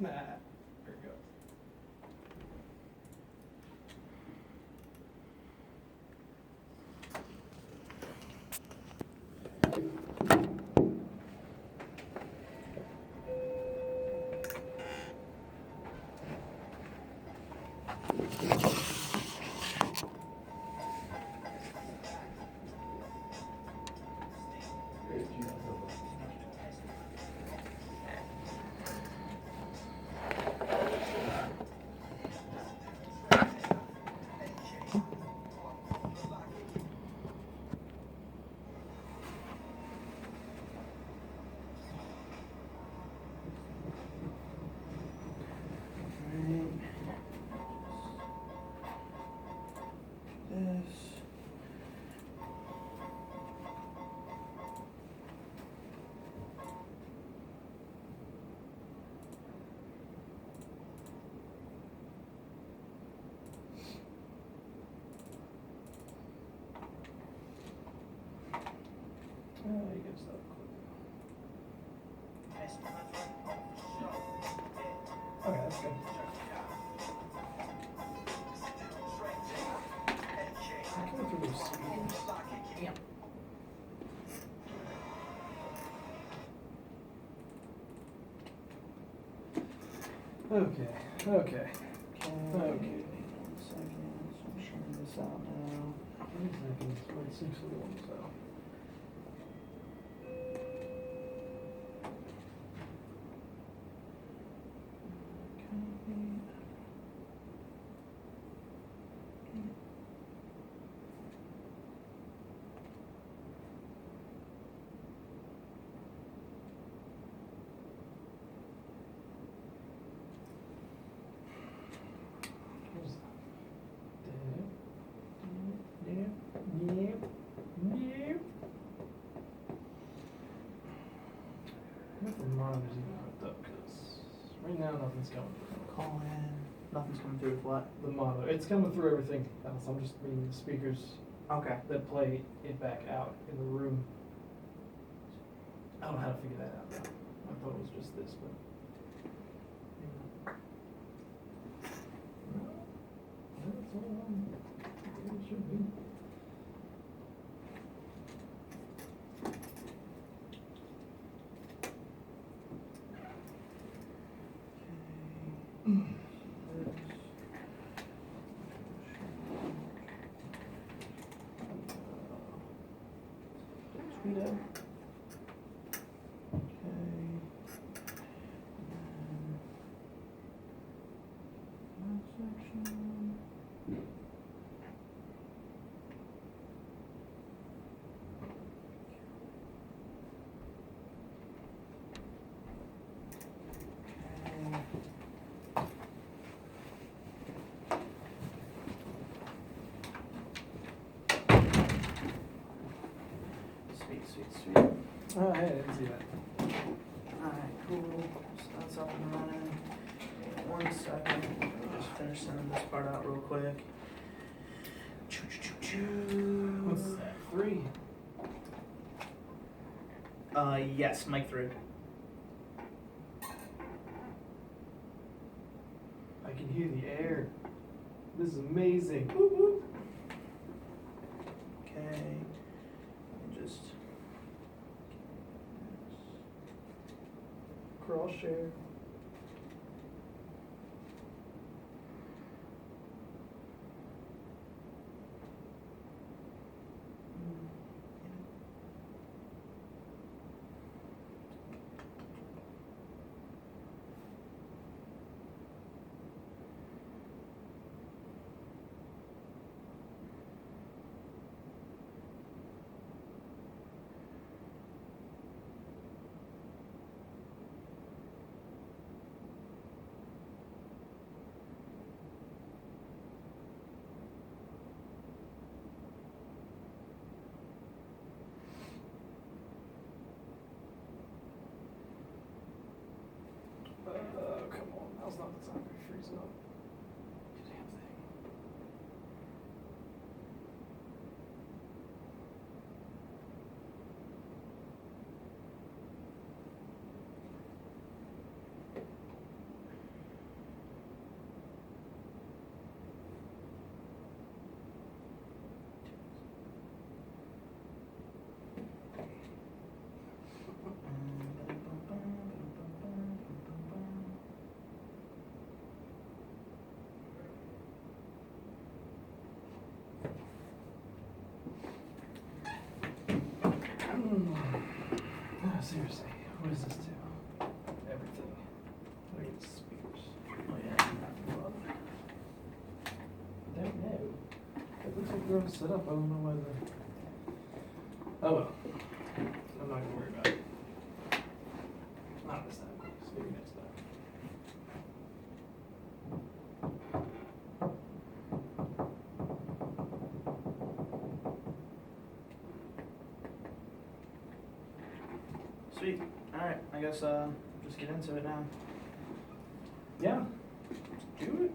Nah. There we go. You can stop clicking. Okay, that's good. I can go through those speakers. Yep. Okay. Okay. 1 second. So I'm shutting this out now. 20 seconds. Wait, 6 of them, so. What if the monitor's even hooked up? Because right now nothing's coming through. Call in. Nothing's coming through with what? The monitor. It's coming through everything else. I'm just reading the speakers Okay. that play it back out in the room. I don't know how to figure that out though. I thought it was just this, but. No, that's all it should be. Tweet out. Sweet. Oh, hey, I didn't see that. Alright, cool. So that's up and running. 1 second. Just finish sending this part out real quick. What's that? 3? Yes, mic 3. I can hear the air. This is amazing. Whoop, whoop. Okay. Just Cross share. seriously, what is this to? Everything. Look at the speakers. Oh yeah. I don't know. It looks like they're all set up. I don't know why they're. Oh well. I'm not gonna worry about it. Not this time. Maybe next time. Sweet. Alright, I guess just get into it now. Yeah. Do it.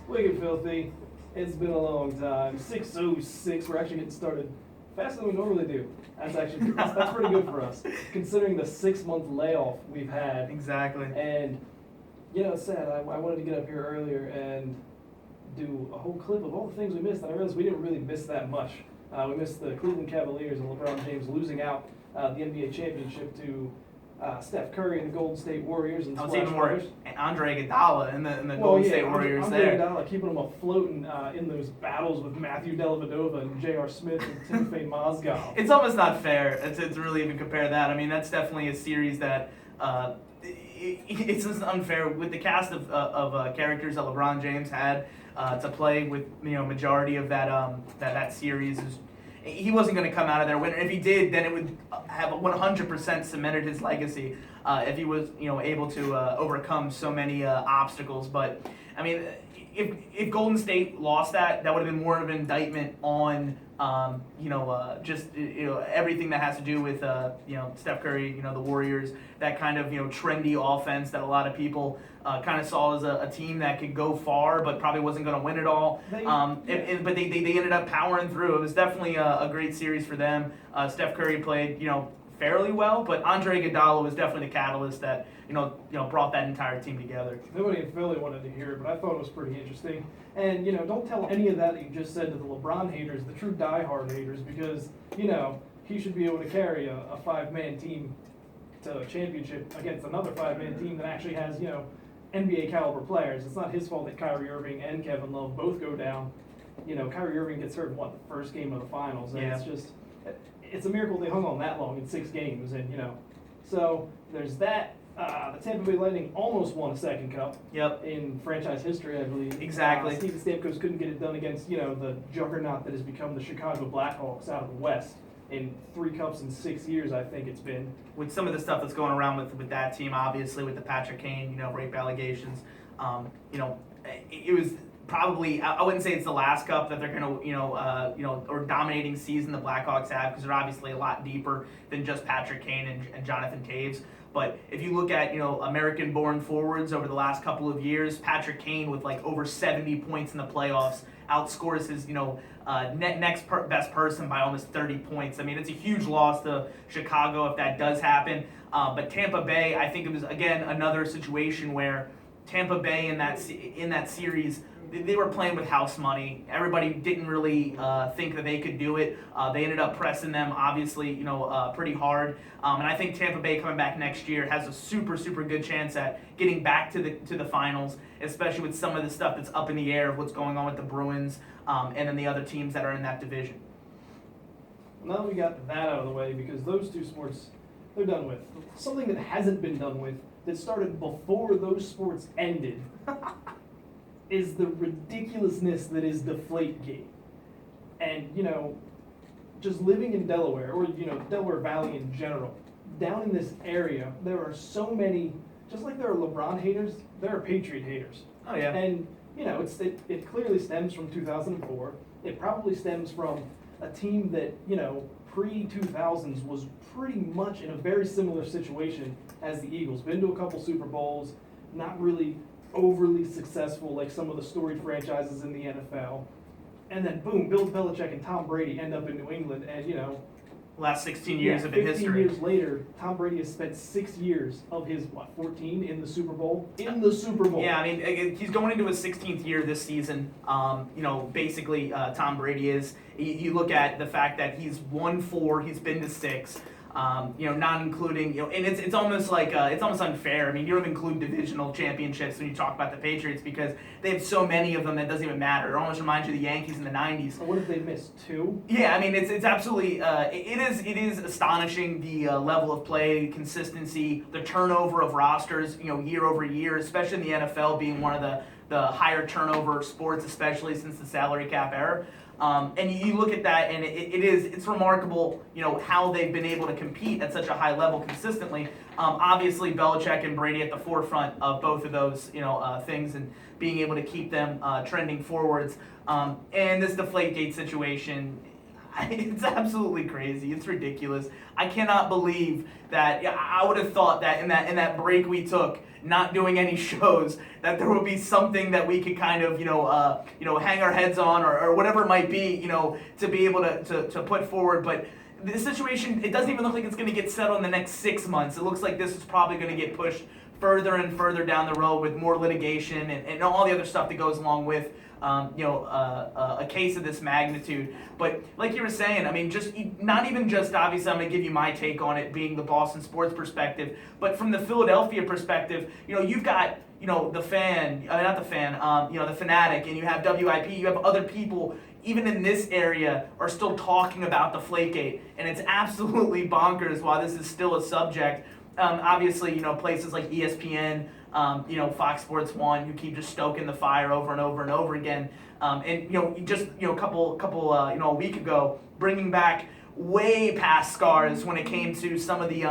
Wicked Philthy. It's been a long time. 6:06. We're actually getting started faster than we normally do. That's pretty good for us, considering the 6-month layoff we've had. Exactly. And it's sad. I wanted to get up here earlier and do a whole clip of all the things we missed, and I realized we didn't really miss that much. We missed the Cleveland Cavaliers and LeBron James losing out the NBA championship to Steph Curry and the Golden State Warriors and I was Splash even more Brothers. Andre Iguodala and the Golden State Warriors Andre there. Iguodala keeping them afloat in those battles with Matthew Dellavedova and J.R. Smith and Timofey Mozgov. It's almost not fair to really even compare that. I mean, that's definitely a series that it's just unfair with the cast of characters that LeBron James had to play with. Majority of that series is. He wasn't going to come out of there winner. If he did, then it would have 100% cemented his legacy if he was, able to overcome so many obstacles. But I mean, if Golden State lost that would have been more of an indictment on, everything that has to do with, Steph Curry, the Warriors, that kind of, trendy offense that a lot of people kind of saw as a team that could go far, but probably wasn't going to win it all. But they ended up powering through. It was definitely a great series for them. Steph Curry played, fairly well, but Andre Iguodala was definitely the catalyst that brought that entire team together. Nobody in Philly wanted to hear it, but I thought it was pretty interesting. And don't tell any of that you just said to the LeBron haters, the true diehard haters, because he should be able to carry a 5-man team to a championship against another 5-man team that actually has NBA caliber players. It's not his fault that Kyrie Irving and Kevin Love both go down. Kyrie Irving gets hurt in the first game of the finals, and it's a miracle they hung on that long in 6 games, and so there's that. The Tampa Bay Lightning almost won a second cup. Yep. In franchise history, I believe. Exactly. Steven Stamkos couldn't get it done against the juggernaut that has become the Chicago Blackhawks out of the West. In 3 cups in 6 years, I think it's been. With some of the stuff that's going around with that team, obviously with the Patrick Kane, rape allegations, it was probably, I wouldn't say it's the last cup that they're gonna, or dominating season the Blackhawks have, because they're obviously a lot deeper than just Patrick Kane and Jonathan Taves. But if you look at, American-born forwards over the last couple of years, Patrick Kane with over 70 points in the playoffs outscores his, next best person by almost 30 points. I mean, it's a huge loss to Chicago if that does happen. But Tampa Bay, I think it was, again, another situation where Tampa Bay in that series, they were playing with house money. Everybody didn't really think that they could do it. They ended up pressing them, obviously, pretty hard. And I think Tampa Bay coming back next year has a super, super good chance at getting back to the finals, especially with some of the stuff that's up in the air of what's going on with the Bruins and then the other teams that are in that division. Now that we got that out of the way, because those 2 sports, they're done with. Something that hasn't been done with, that started before those sports ended, is the ridiculousness that is Deflategate. And, just living in Delaware, or, Delaware Valley in general, down in this area, there are so many, just like there are LeBron haters, there are Patriot haters. Oh, yeah. And, it clearly stems from 2004. It probably stems from a team that, pre-2000s was pretty much in a very similar situation as the Eagles. Been to a couple Super Bowls, not really overly successful like some of the storied franchises in the NFL. And then boom, Bill Belichick and Tom Brady end up in New England, and last 16 years have 15 been history. years later, Tom Brady has spent 6 years of his, 14 in the Super Bowl? In the Super Bowl. Yeah, I mean, he's going into his 16th year this season. Basically, Tom Brady is. You look at the fact that he's won 4, he's been to 6. Not including, and it's almost like it's almost unfair. I mean, you don't include divisional championships when you talk about the Patriots because they have so many of them that it doesn't even matter. It almost reminds you of the Yankees in the '90s. So what if they missed 2? Yeah, I mean, it's absolutely it is astonishing the level of play, consistency, the turnover of rosters, year over year, especially in the NFL being one of the higher turnover sports, especially since the salary cap era. And you look at that, and it's remarkable, how they've been able to compete at such a high level consistently. Obviously, Belichick and Brady at the forefront of both of those, things, and being able to keep them trending forwards. And this Deflategate situation, it's absolutely crazy. It's ridiculous. I cannot believe that. I would have thought that in that break we took, not doing any shows, that there would be something that we could kind of hang our heads on or whatever it might be, to be able to put forward. But the situation, it doesn't even look like it's going to get settled in the next 6 months. It looks like this is probably going to get pushed further and further down the road with more litigation and all the other stuff that goes along with a case of this magnitude. But like you were saying, I mean, not even just obviously, I'm going to give you my take on it being the Boston sports perspective, but from the Philadelphia perspective, you've got the fan, not the fan, the fanatic, and you have WIP, you have other people even in this area are still talking about the Deflategate, and it's absolutely bonkers why this is still a subject. Obviously, places like ESPN, Fox Sports 1, who keep just stoking the fire over and over and over again. A week ago, bringing back way past scars when it came to some of the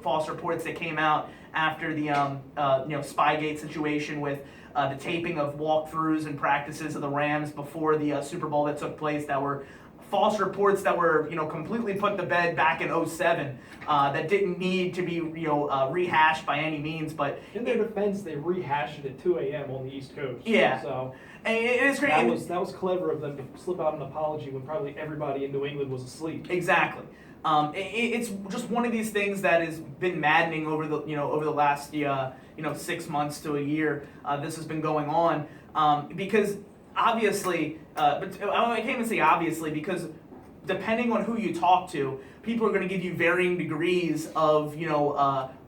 false reports that came out after the Spygate situation with the taping of walkthroughs and practices of the Rams before the Super Bowl that took place that were false reports that were completely put to bed back in 2007 that didn't need to be rehashed by any means. But in their defense, they rehashed it at 2 a.m. on the East Coast. Yeah. So and it is great. That was clever of them to slip out an apology when probably everybody in New England was asleep. Exactly. It's just one of these things that has been maddening over the last 6 months to a year. This has been going on because obviously, but I can't even say obviously because depending on who you talk to, people are going to give you varying degrees of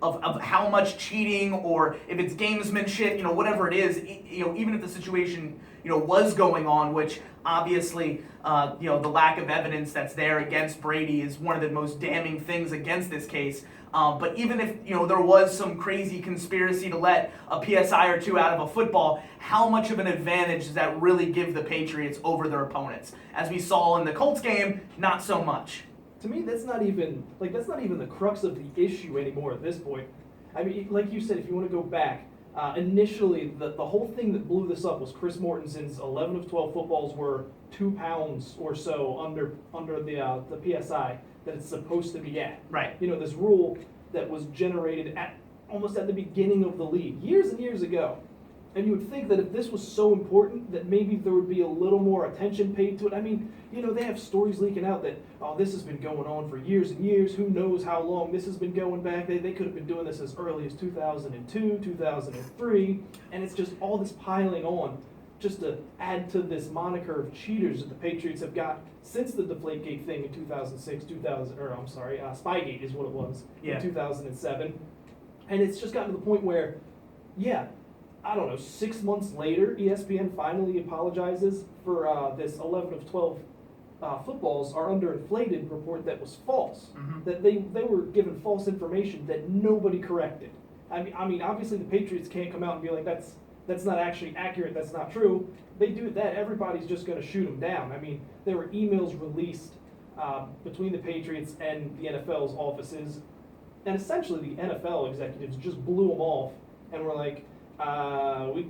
of how much cheating or if it's gamesmanship, whatever it is, even if the situation was going on, which obviously the lack of evidence that's there against Brady is one of the most damning things against this case. But even if there was some crazy conspiracy to let a PSI or 2 out of a football, how much of an advantage does that really give the Patriots over their opponents? As we saw in the Colts game, not so much. To me, that's not even the crux of the issue anymore at this point. I mean, like you said, if you want to go back, initially the whole thing that blew this up was Chris Mortensen's 11 of 12 footballs were 2 pounds or so under the PSI that it's supposed to be at. Right. This rule that was generated almost at the beginning of the league, years and years ago. And you would think that if this was so important that maybe there would be a little more attention paid to it. I mean, they have stories leaking out that, this has been going on for years and years. Who knows how long this has been going back. They could have been doing this as early as 2002, 2003. And it's just all this piling on just to add to this moniker of cheaters that the Patriots have got since the Deflategate thing in 2006, Spygate is what it was, in 2007. And it's just gotten to the point where, I don't know, 6 months later, ESPN finally apologizes for this 11 of 12 footballs are underinflated report that was false. Mm-hmm. That they were given false information that nobody corrected. I mean, obviously the Patriots can't come out and be like, that's not actually accurate, that's not true. They do that, everybody's just going to shoot them down. I mean, there were emails released between the Patriots and the NFL's offices, and essentially the NFL executives just blew them off and were like,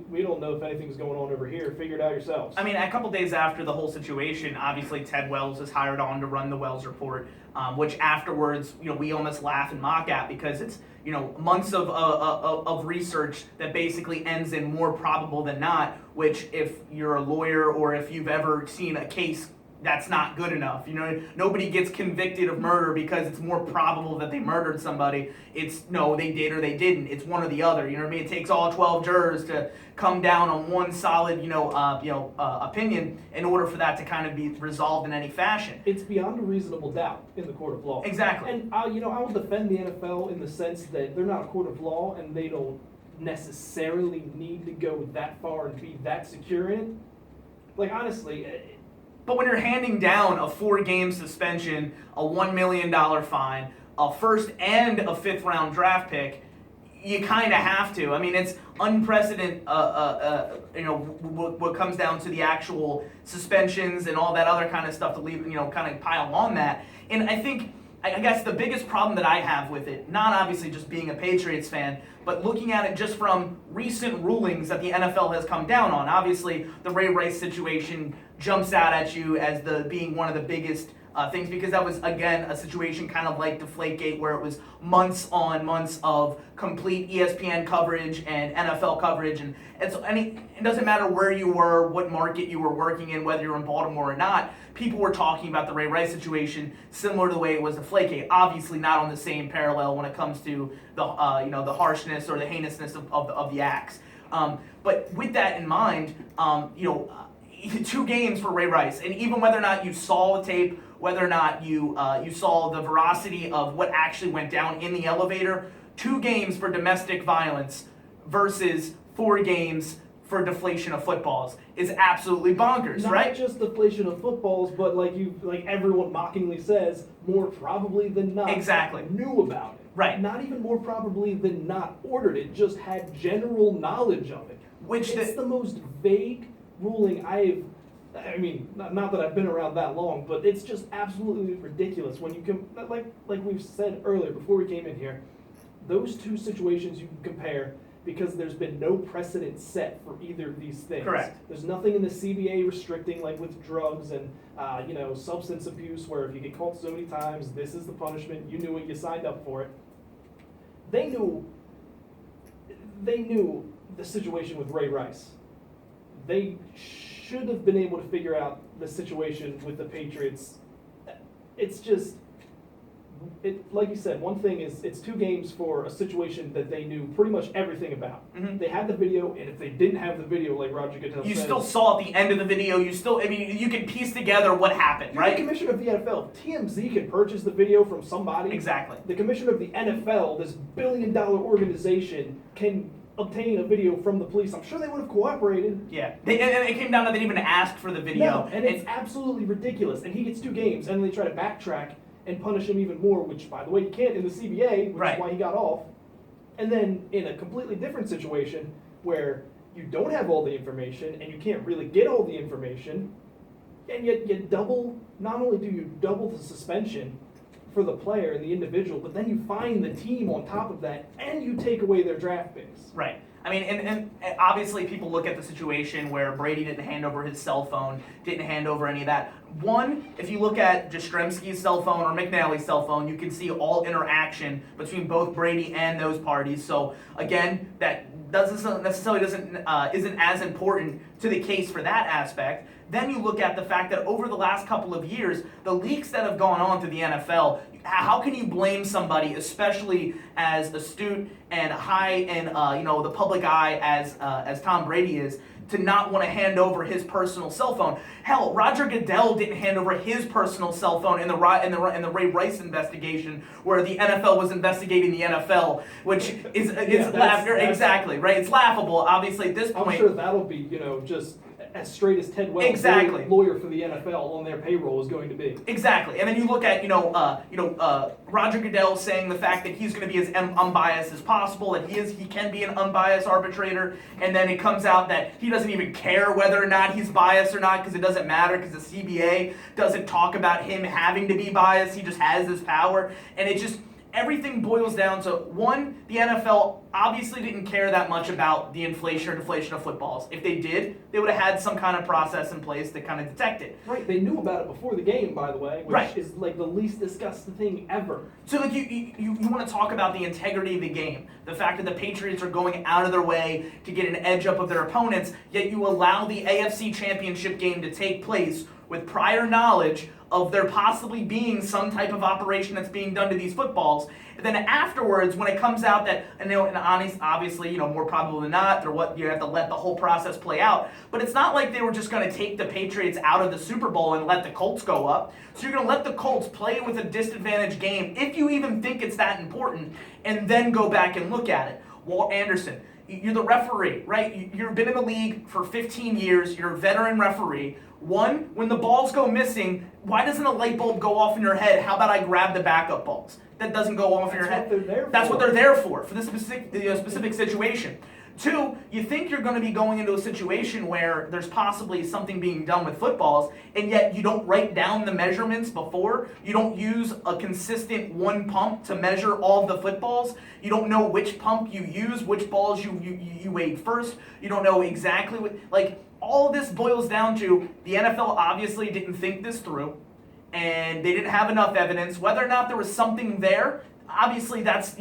we don't know if anything's going on over here. Figure it out yourselves. I mean, a couple days after the whole situation, obviously Ted Wells is hired on to run the Wells Report, which afterwards, we almost laugh and mock at because it's, months of research that basically ends in more probable than not, which if you're a lawyer or if you've ever seen a case, that's not good enough. Nobody gets convicted of murder because it's more probable that they murdered somebody. It's no, they did or they didn't. It's one or the other. You know what I mean? It takes all 12 jurors to come down on one solid, opinion in order for that to kind of be resolved in any fashion. It's beyond a reasonable doubt in the court of law. Exactly. And I will defend the NFL in the sense that they're not a court of law and they don't necessarily need to go that far and be that secure in it. Like, honestly. But when you're handing down a 4-game suspension, a $1 million fine, a first and a 5th round draft pick, you kind of have to. I mean, it's unprecedented, what comes down to the actual suspensions and all that other kind of stuff to leave, kind of pile on that. And I guess the biggest problem that I have with it, not obviously just being a Patriots fan, but looking at it just from recent rulings that the NFL has come down on. Obviously, the Ray Rice situation jumps out at you as being one of the biggest things, because that was, again, a situation kind of like Deflategate, where it was months on months of complete ESPN coverage and NFL coverage, and it doesn't matter where you were, what market you were working in, whether you're in Baltimore or not, people were talking about the Ray Rice situation similar to the way it was Deflategate. Obviously not on the same parallel when it comes to the the harshness or the heinousness of the acts. But with that in mind, 2 games for Ray Rice, and even whether or not you saw the tape, whether or not you saw the veracity of what actually went down in the elevator, 2 games for domestic violence versus 4 games for deflation of footballs is absolutely bonkers, right? Not just deflation of footballs, but like everyone mockingly says, more probably than not, exactly, knew about it. Right. Not even more probably than not ordered it, just had general knowledge of it. It's the most vague ruling not that I've been around that long, but it's just absolutely ridiculous when you can, like we've said earlier before we came in here, those 2 situations you can compare because there's been no precedent set for either of these things. Correct. There's nothing in the CBA restricting, like with drugs and substance abuse, where if you get caught so many times, this is the punishment. You knew it. You signed up for it. They knew the situation with Ray Rice. They should have been able to figure out the situation with the Patriots. It's just, like you said, one thing is it's 2 games for a situation that they knew pretty much everything about. Mm-hmm. They had the video, and if they didn't have the video, like Roger Goodell you says, still saw at the end of the video, you can piece together what happened, right? The commissioner of the NFL, TMZ, can purchase the video from somebody. Exactly. The commissioner of the NFL, this billion-dollar organization, can obtain a video from the police. I'm sure they would have cooperated. Yeah, and it came down to they didn't even ask for the video. No, and it's absolutely ridiculous. And he gets 2 games, and they try to backtrack and punish him even more, which, by the way, you can't in the CBA, which is why he got off. And then in a completely different situation where you don't have all the information and you can't really get all the information, and yet not only do you double the suspension for the player and the individual, but then you fine the team on top of that, and you take away their draft picks. Right. I mean, and obviously people look at the situation where Brady didn't hand over his cell phone, didn't hand over any of that. One, if you look at Jastrzemski's cell phone or McNally's cell phone, you can see all interaction between both Brady and those parties. So again, that isn't as important to the case for that aspect. Then you look at the fact that over the last couple of years, the leaks that have gone on to the NFL, how can you blame somebody, especially as astute and high in the public eye as Tom Brady is, to not want to hand over his personal cell phone? Hell, Roger Goodell didn't hand over his personal cell phone in the Ray Rice investigation, where the NFL was investigating the NFL, which is laughable. Exactly, right? It's laughable. Obviously, at this point, I'm sure that'll be just as straight as Ted Wells, exactly, lawyer for the NFL, on their payroll is going to be. Exactly, and then you look at Roger Goodell saying the fact that he's going to be as unbiased as possible, that he can be an unbiased arbitrator, and then it comes out that he doesn't even care whether or not he's biased or not, because it doesn't matter, because the CBA doesn't talk about him having to be biased. He just has this power, and it just. Everything boils down to, one, the NFL obviously didn't care that much about the inflation or deflation of footballs. If they did, they would have had some kind of process in place to kind of detect it. Right, they knew about it before the game, by the way, which right. is like the least disgusting thing ever. So like you want to talk about the integrity of the game, the fact that the Patriots are going out of their way to get an edge up of their opponents, yet you allow the AFC Championship game to take place with prior knowledge of there possibly being some type of operation that's being done to these footballs. And then afterwards, when it comes out that, and obviously, more probable than not, you have to let the whole process play out. But it's not like they were just going to take the Patriots out of the Super Bowl and let the Colts go up. So you're going to let the Colts play with a disadvantaged game, if you even think it's that important, and then go back and look at it. Walt Anderson, you're the referee, right? You've been in the league for 15 years. You're a veteran referee. One, when the balls go missing, why doesn't a light bulb go off in your head? How about I grab the backup balls? That doesn't go off in your head. That's what they're there for this specific situation. Two, you think you're going to be going into a situation where there's possibly something being done with footballs, and yet you don't write down the measurements before. You don't use a consistent one pump to measure all the footballs. You don't know which pump you use, which balls you weighed first. You don't know exactly what, all of this boils down to the NFL obviously didn't think this through, and they didn't have enough evidence. Whether or not there was something there, obviously that's,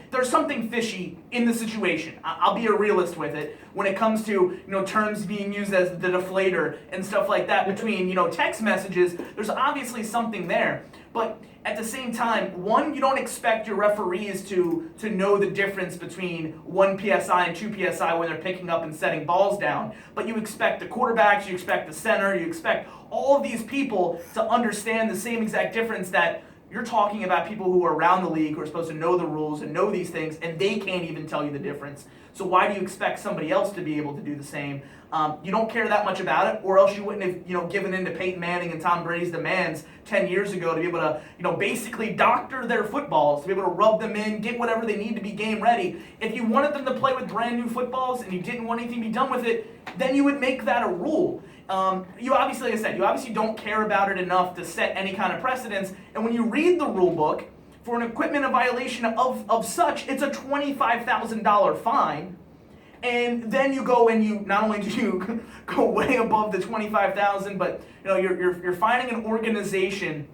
there's something fishy in the situation. I'll be a realist with it when it comes to, terms being used as the deflator and stuff like that between, text messages. There's obviously something there. But at the same time, one, you don't expect your referees to know the difference between 1 PSI and 2 PSI when they're picking up and setting balls down. But you expect the quarterbacks, you expect the center, you expect all of these people to understand the same exact difference that you're talking about people who are around the league who are supposed to know the rules and know these things, and they can't even tell you the difference. So why do you expect somebody else to be able to do the same? You don't care that much about it, or else you wouldn't have, given in to Peyton Manning and Tom Brady's demands 10 years ago to be able to, basically doctor their footballs, to be able to rub them in, get whatever they need to be game ready. If you wanted them to play with brand new footballs and you didn't want anything to be done with it, then you would make that a rule. You obviously, like I said, you obviously don't care about it enough to set any kind of precedence. And when you read the rule book, for an equipment violation of such, it's a $25,000 fine. And then you go and you, not only do you go way above the $25,000, but you're finding an organization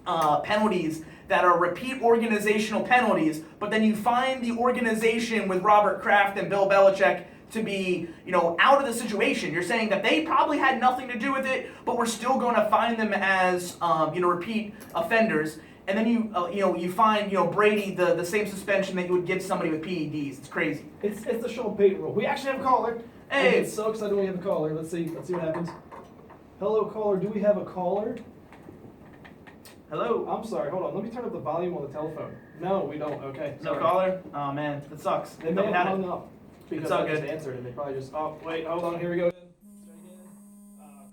penalties that are repeat organizational penalties, but then you find the organization with Robert Kraft and Bill Belichick to be, out of the situation. You're saying that they probably had nothing to do with it, but we're still going to find them as, repeat offenders. And then you find, Brady the same suspension that you would give somebody with PEDs. It's crazy. It's the Sean Payton rule. We actually have a caller. Hey. I'm so excited we have a caller. Let's see what happens. Hello, caller. Do we have a caller? Hello. I'm sorry. Hold on. Let me turn up the volume on the telephone. No, we don't. Okay. No caller? Oh, man. That sucks. They may have hung up because all I just good. answered and they probably just, oh, wait, hold on. Here we go.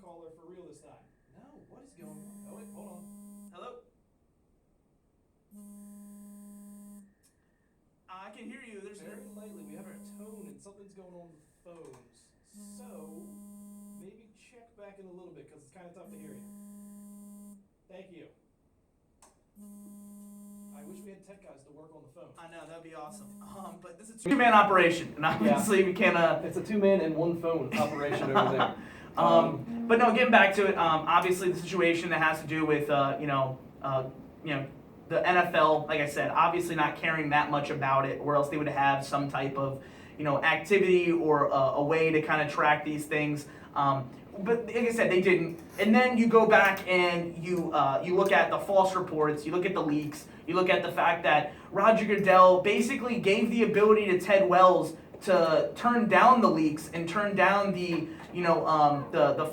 Caller for real this time. No, what is going on? Oh, wait, hold on. Hello? I can hear you. There's Very lightly. We have our tone and something's going on with the phones. So, maybe check back in a little bit because it's kind of tough to hear you. Thank you. I wish we had tech guys to work on the phone. I know, that'd be awesome. But this is a two-man operation, and obviously we can't. It's a two-man and one phone operation over there. But no, getting back to it. Obviously, the situation that has to do with the NFL. Like I said, obviously not caring that much about it, or else they would have some type of activity or a way to kind of track these things. But like I said, they didn't. And then you go back and you look at the false reports, you look at the leaks, you look at the fact that Roger Goodell basically gave the ability to Ted Wells to turn down the leaks and turn down the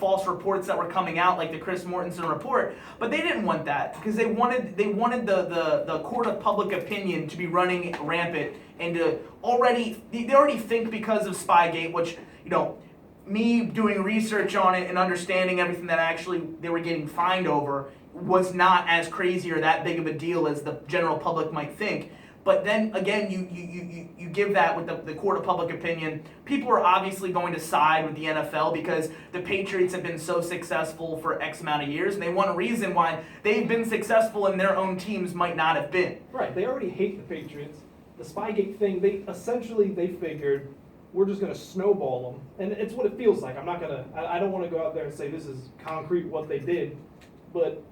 false reports that were coming out, like the Chris Mortensen report. But they didn't want that because they wanted the court of public opinion to be running rampant and they already think because of Spygate, which me doing research on it and understanding everything that actually they were getting fined over was not as crazy or that big of a deal as the general public might think. But then again, you give that with the court of public opinion. People are obviously going to side with the NFL because the Patriots have been so successful for X amount of years, and they want a reason why they've been successful and their own teams might not have been. Right, they already hate the Patriots. The Spygate thing, they figured we're just going to snowball them. And it's what it feels like. I don't want to go out there and say this is concrete what they did, but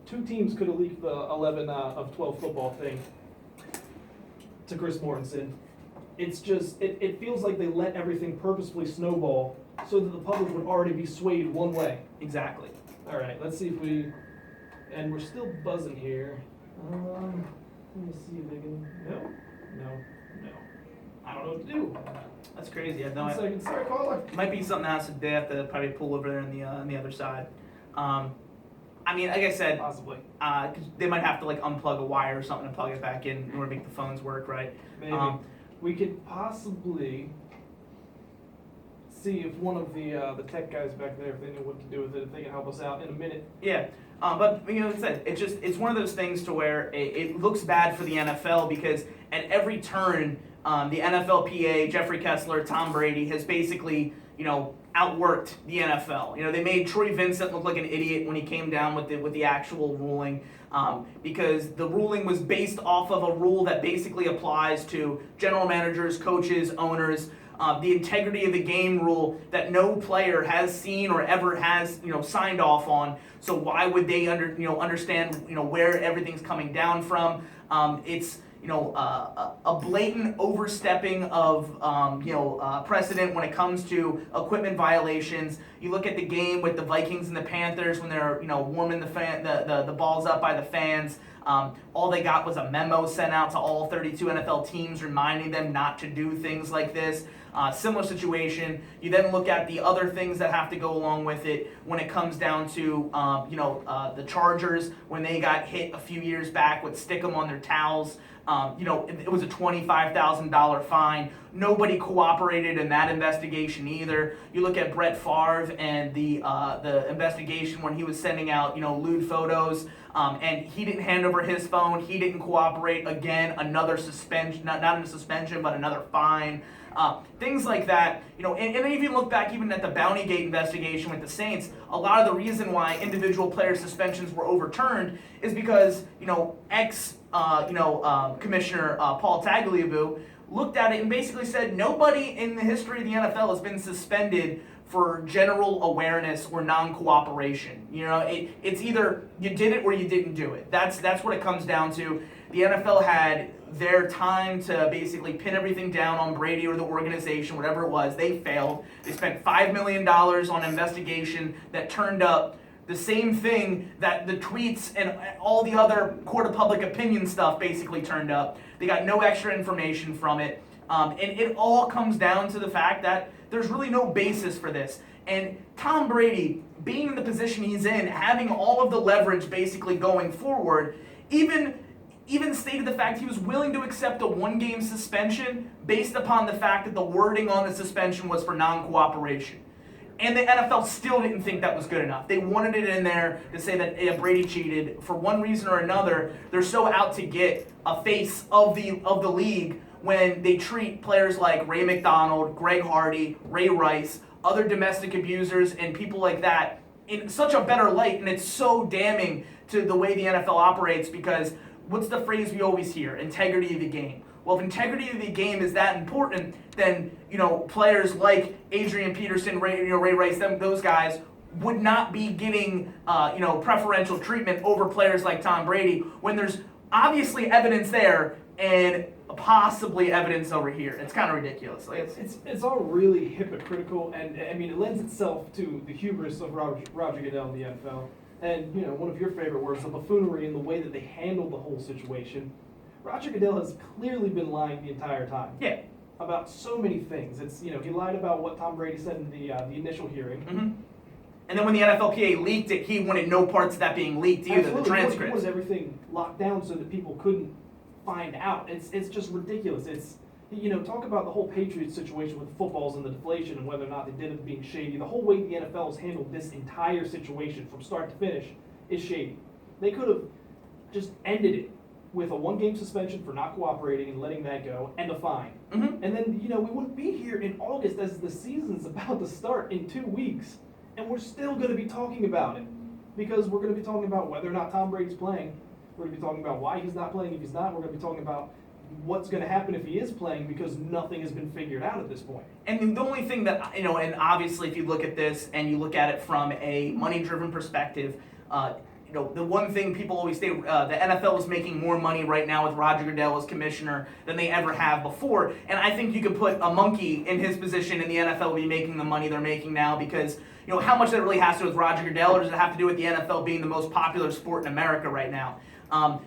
two teams could have leaked the 11 of 12 football thing to Chris Mortensen. It's just, it feels like they let everything purposefully snowball so that the public would already be swayed one way. Exactly. All right, let's see if we, and we're still buzzing here. Let me see if I can, no. I don't know what to do. That's crazy. I have no 1 idea. second, sorry, caller. Might be something else that they have to probably pull over there on the other side. I mean, like I said, Possibly. 'cause they might have to like unplug a wire or something and plug it back in order to make the phones work, right? Maybe. We could possibly see if one of the tech guys back there, if they know what to do with it, if they can help us out in a minute. Yeah, but you know, like I said, it's one of those things to where it looks bad for the NFL because at every turn, the NFLPA, Jeffrey Kessler, Tom Brady has basically outworked the NFL. They made Troy Vincent look like an idiot when he came down with the actual ruling. Because the ruling was based off of a rule that basically applies to general managers, coaches, owners, the integrity of the game rule that no player has seen or ever has signed off on. So why would they understand where everything's coming down from? It's a blatant overstepping of precedent when it comes to equipment violations. You look at the game with the Vikings and the Panthers when they're warming the balls up by the fans. All they got was a memo sent out to all 32 NFL teams reminding them not to do things like this. Similar situation. You then look at the other things that have to go along with it when it comes down to the Chargers when they got hit a few years back with stick 'em on their towels. It was a $25,000 fine. Nobody cooperated in that investigation either. You look at Brett Favre and the investigation when he was sending out lewd photos, and he didn't hand over his phone. He didn't cooperate. Again, another suspension, not a suspension, but another fine. Things like that, and if you look back even at the Bountygate investigation with the Saints, a lot of the reason why individual player suspensions were overturned is because, Commissioner Paul Tagliabue looked at it and basically said nobody in the history of the NFL has been suspended for general awareness or non-cooperation. It's either you did it or you didn't do it. That's what it comes down to. The NFL had their time to basically pin everything down on Brady or the organization, whatever it was. They failed. They spent $5 million on an investigation that turned up the same thing that the tweets and all the other court of public opinion stuff basically turned up. They got no extra information from it. And it all comes down to the fact that there's really no basis for this. And Tom Brady, being in the position he's in, having all of the leverage basically going forward, even stated the fact he was willing to accept a one-game suspension based upon the fact that the wording on the suspension was for non-cooperation. And the NFL still didn't think that was good enough. They wanted it in there to say that Brady cheated. For one reason or another, they're so out to get a face of the league when they treat players like Ray McDonald, Greg Hardy, Ray Rice, other domestic abusers, and people like that in such a better light. And it's so damning to the way the NFL operates because what's the phrase we always hear? Integrity of the game. Well, if integrity of the game is that important, then players like Adrian Peterson, Ray Rice, those guys would not be getting preferential treatment over players like Tom Brady when there's obviously evidence there and possibly evidence over here. It's kind of ridiculous. It's all really hypocritical, and I mean it lends itself to the hubris of Roger Goodell in the NFL. And one of your favorite words, the buffoonery in the way that they handled the whole situation. Roger Goodell has clearly been lying the entire time. Yeah. About so many things. It's he lied about what Tom Brady said in the initial hearing. Mm-hmm. And then when the NFLPA leaked it, he wanted no parts of that being leaked either. Absolutely. The transcripts. He wanted everything locked down so that people couldn't find out. It's just ridiculous. It's talk about the whole Patriots situation with footballs and the deflation and whether or not they did it being shady. The whole way the NFL has handled this entire situation from start to finish is shady. They could have just ended it with a one-game suspension for not cooperating and letting that go, and a fine. Mm-hmm. And then, we wouldn't be here in August as the season's about to start in 2 weeks, and we're still going to be talking about it. Because we're going to be talking about whether or not Tom Brady's playing. We're going to be talking about why he's not playing if he's not. We're going to be talking about what's going to happen if he is playing because nothing has been figured out at this point. And the only thing that, and obviously if you look at this and you look at it from a money-driven perspective, the one thing people always say, the NFL is making more money right now with Roger Goodell as commissioner than they ever have before. And I think you could put a monkey in his position in the NFL would be making the money they're making now because, how much that really has to do with Roger Goodell, or does it have to do with the NFL being the most popular sport in America right now?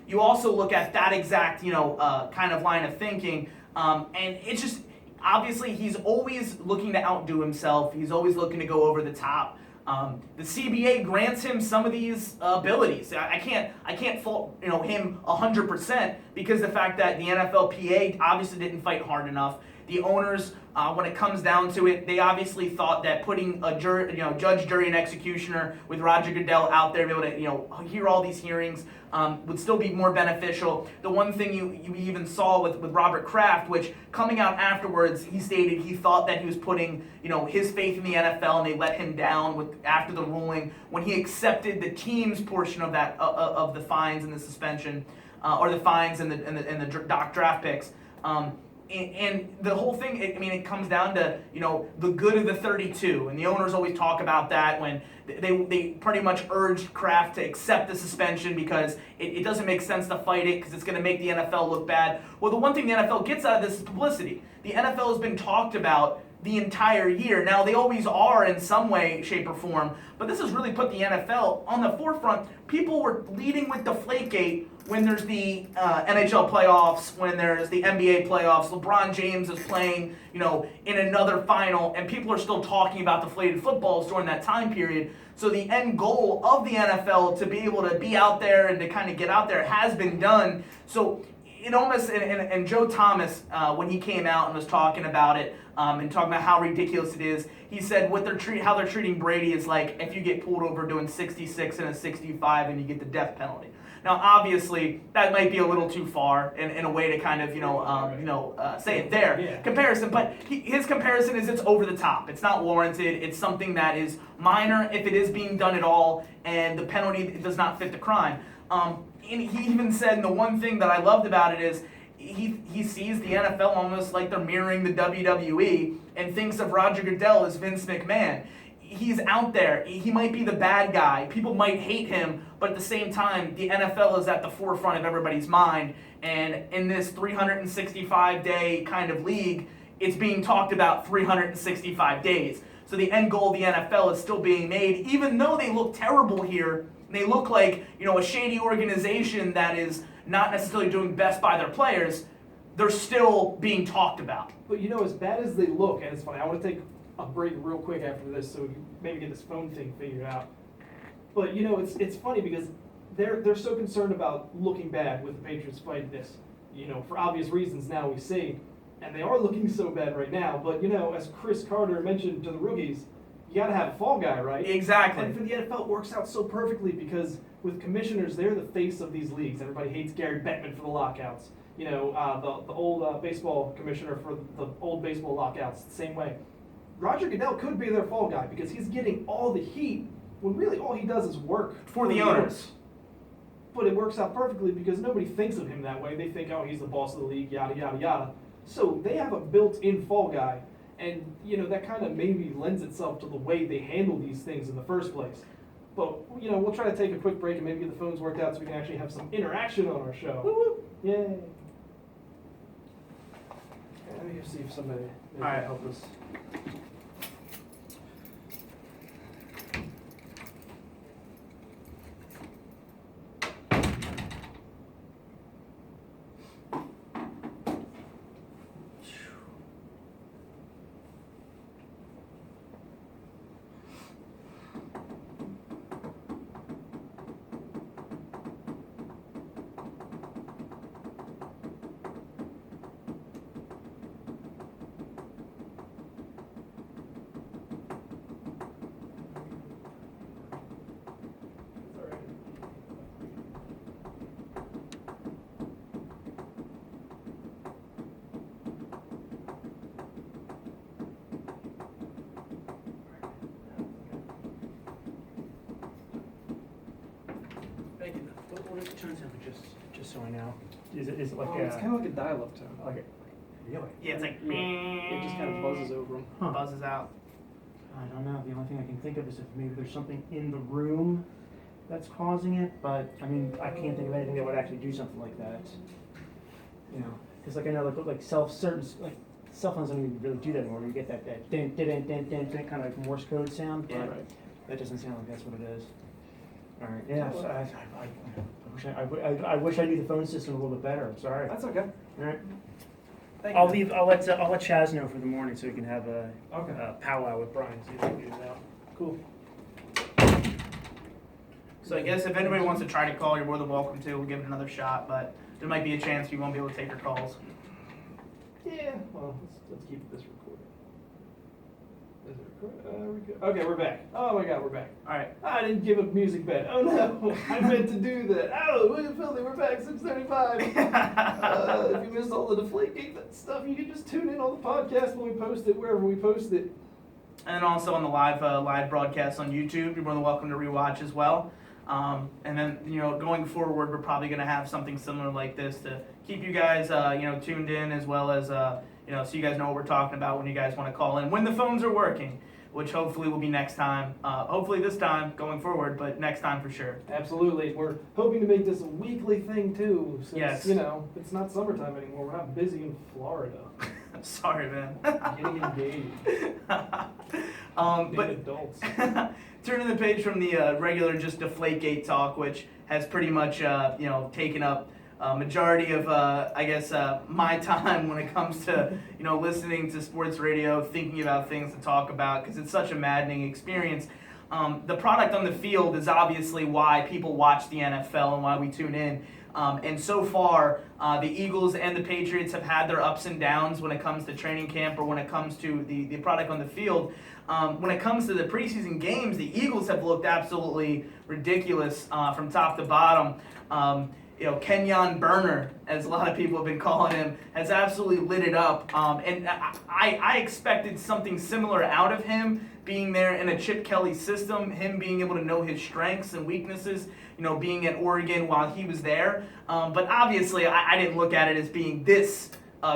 You also look at that exact, kind of line of thinking, and it's just, obviously he's always looking to outdo himself. He's always looking to go over the top. The CBA grants him some of these abilities. I can't fault him 100% because the fact that the NFLPA obviously didn't fight hard enough. The owners, when it comes down to it, they obviously thought that putting a judge, jury, and executioner with Roger Goodell out there, be able to hear all these hearings, would still be more beneficial. The one thing you even saw with Robert Kraft, which coming out afterwards, he stated he thought that he was putting his faith in the NFL, and they let him down after the ruling when he accepted the team's portion of that of the fines and the suspension, or the fines and the draft picks. And the whole thing, it comes down to, the good of the 32. And the owners always talk about that when they pretty much urged Kraft to accept the suspension because it doesn't make sense to fight it because it's going to make the NFL look bad. Well, the one thing the NFL gets out of this is publicity. The NFL has been talked about the entire year. Now, they always are in some way, shape, or form, but this has really put the NFL on the forefront. People were leading with Deflategate when there's the NHL playoffs, when there's the NBA playoffs. LeBron James is playing, in another final, and people are still talking about deflated footballs during that time period. So the end goal of the NFL to be able to be out there and to kind of get out there has been done. So it almost, and Joe Thomas, when he came out and was talking about it, and talking about how ridiculous it is, he said how they're treating Brady is like if you get pulled over doing 66 and a 65 and you get the death penalty. Now, obviously, that might be a little too far in a way to kind of, say it there. Comparison, but his comparison is it's over the top. It's not warranted. It's something that is minor if it is being done at all, and the penalty does not fit the crime. And he even said, and the one thing that I loved about it is he sees the NFL almost like they're mirroring the WWE and thinks of Roger Goodell as Vince McMahon. He's out there. He might be the bad guy. People might hate him, but at the same time, the NFL is at the forefront of everybody's mind. And in this 365-day kind of league, it's being talked about 365 days. So the end goal of the NFL is still being made, even though they look terrible here. They look like, a shady organization that is not necessarily doing best by their players. They're still being talked about. But as bad as they look, and it's funny, I want to take a break real quick after this so we can maybe get this phone thing figured out. But it's funny because they're so concerned about looking bad with the Patriots fighting this. For obvious reasons now we see, and they are looking so bad right now. But as Chris Carter mentioned to the rookies, you got to have a fall guy, right? Exactly. And for the NFL, it works out so perfectly because with commissioners, they're the face of these leagues. Everybody hates Gary Bettman for the lockouts. The old baseball commissioner for the old baseball lockouts, the same way. Roger Goodell could be their fall guy because he's getting all the heat when really all he does is work for the owners. But it works out perfectly because nobody thinks of him that way. They think, he's the boss of the league, yada, yada, yada. So they have a built-in fall guy. And, that kind of maybe lends itself to the way they handle these things in the first place. But, we'll try to take a quick break and maybe get the phones worked out so we can actually have some interaction on our show. Woo-woo. Yay. Okay, let me see if somebody can help us. What is the tone temperature, just so I know? Is it like it's kind of like a dial-up tone. Really? Yeah, it's like, It just kind of buzzes over them. buzzes out. I don't know. The only thing I can think of is if maybe there's something in the room that's causing it, but I mean, I can't think of anything that would actually do something like that. You know, because like I know like cell phones don't even really do that anymore. You get that din din din din din din kind of like Morse code sound, but Yeah. that doesn't sound like that's what it is. All right, yeah. So I wish I knew the phone system a little bit better. I'm sorry. That's okay. All right. Thank I'll you. leave. I'll let Chaz know for the morning so he can have a Okay. powwow with Brian. See if he can get it out. Cool. So I guess if anybody wants to try to call, you're more than welcome to. We'll give it another shot, but there might be a chance you won't be able to take your calls. Yeah, well, let's keep this recording. Is it recording? We good? Okay, we're back. Oh my god, we're back. All right. I didn't give a music bed. Oh no, I meant to do that. Oh, look at Philthy, we're back, 6:35. If you missed all the Deflategate stuff, you can just tune in on the podcast when we post it, wherever we post it. And also on the live broadcast on YouTube, you're more than welcome to rewatch as well. And then, going forward, we're probably going to have something similar like this to keep you guys, tuned in, as well as, so you guys know what we're talking about when you guys want to call in, when the phones are working, which hopefully will be next time. Hopefully this time going forward, but next time for sure. Absolutely. We're hoping to make this a weekly thing too, since, Yes. It's not summertime anymore. We're not busy in Florida. I'm sorry, man. Getting engaged. But Being adults. turning the page from the regular just Deflategate talk, which has pretty much taken up majority of my time when it comes to listening to sports radio, thinking about things to talk about, because it's such a maddening experience. The product on the field is obviously why people watch the NFL and why we tune in. And so far, the Eagles and the Patriots have had their ups and downs when it comes to training camp or when it comes to the product on the field. When it comes to the preseason games, the Eagles have looked absolutely ridiculous from top to bottom. Kenyon Burner, as a lot of people have been calling him, has absolutely lit it up. And I expected something similar out of him, being there in a Chip Kelly system, him being able to know his strengths and weaknesses, being at Oregon while he was there. But obviously, I didn't look at it as being this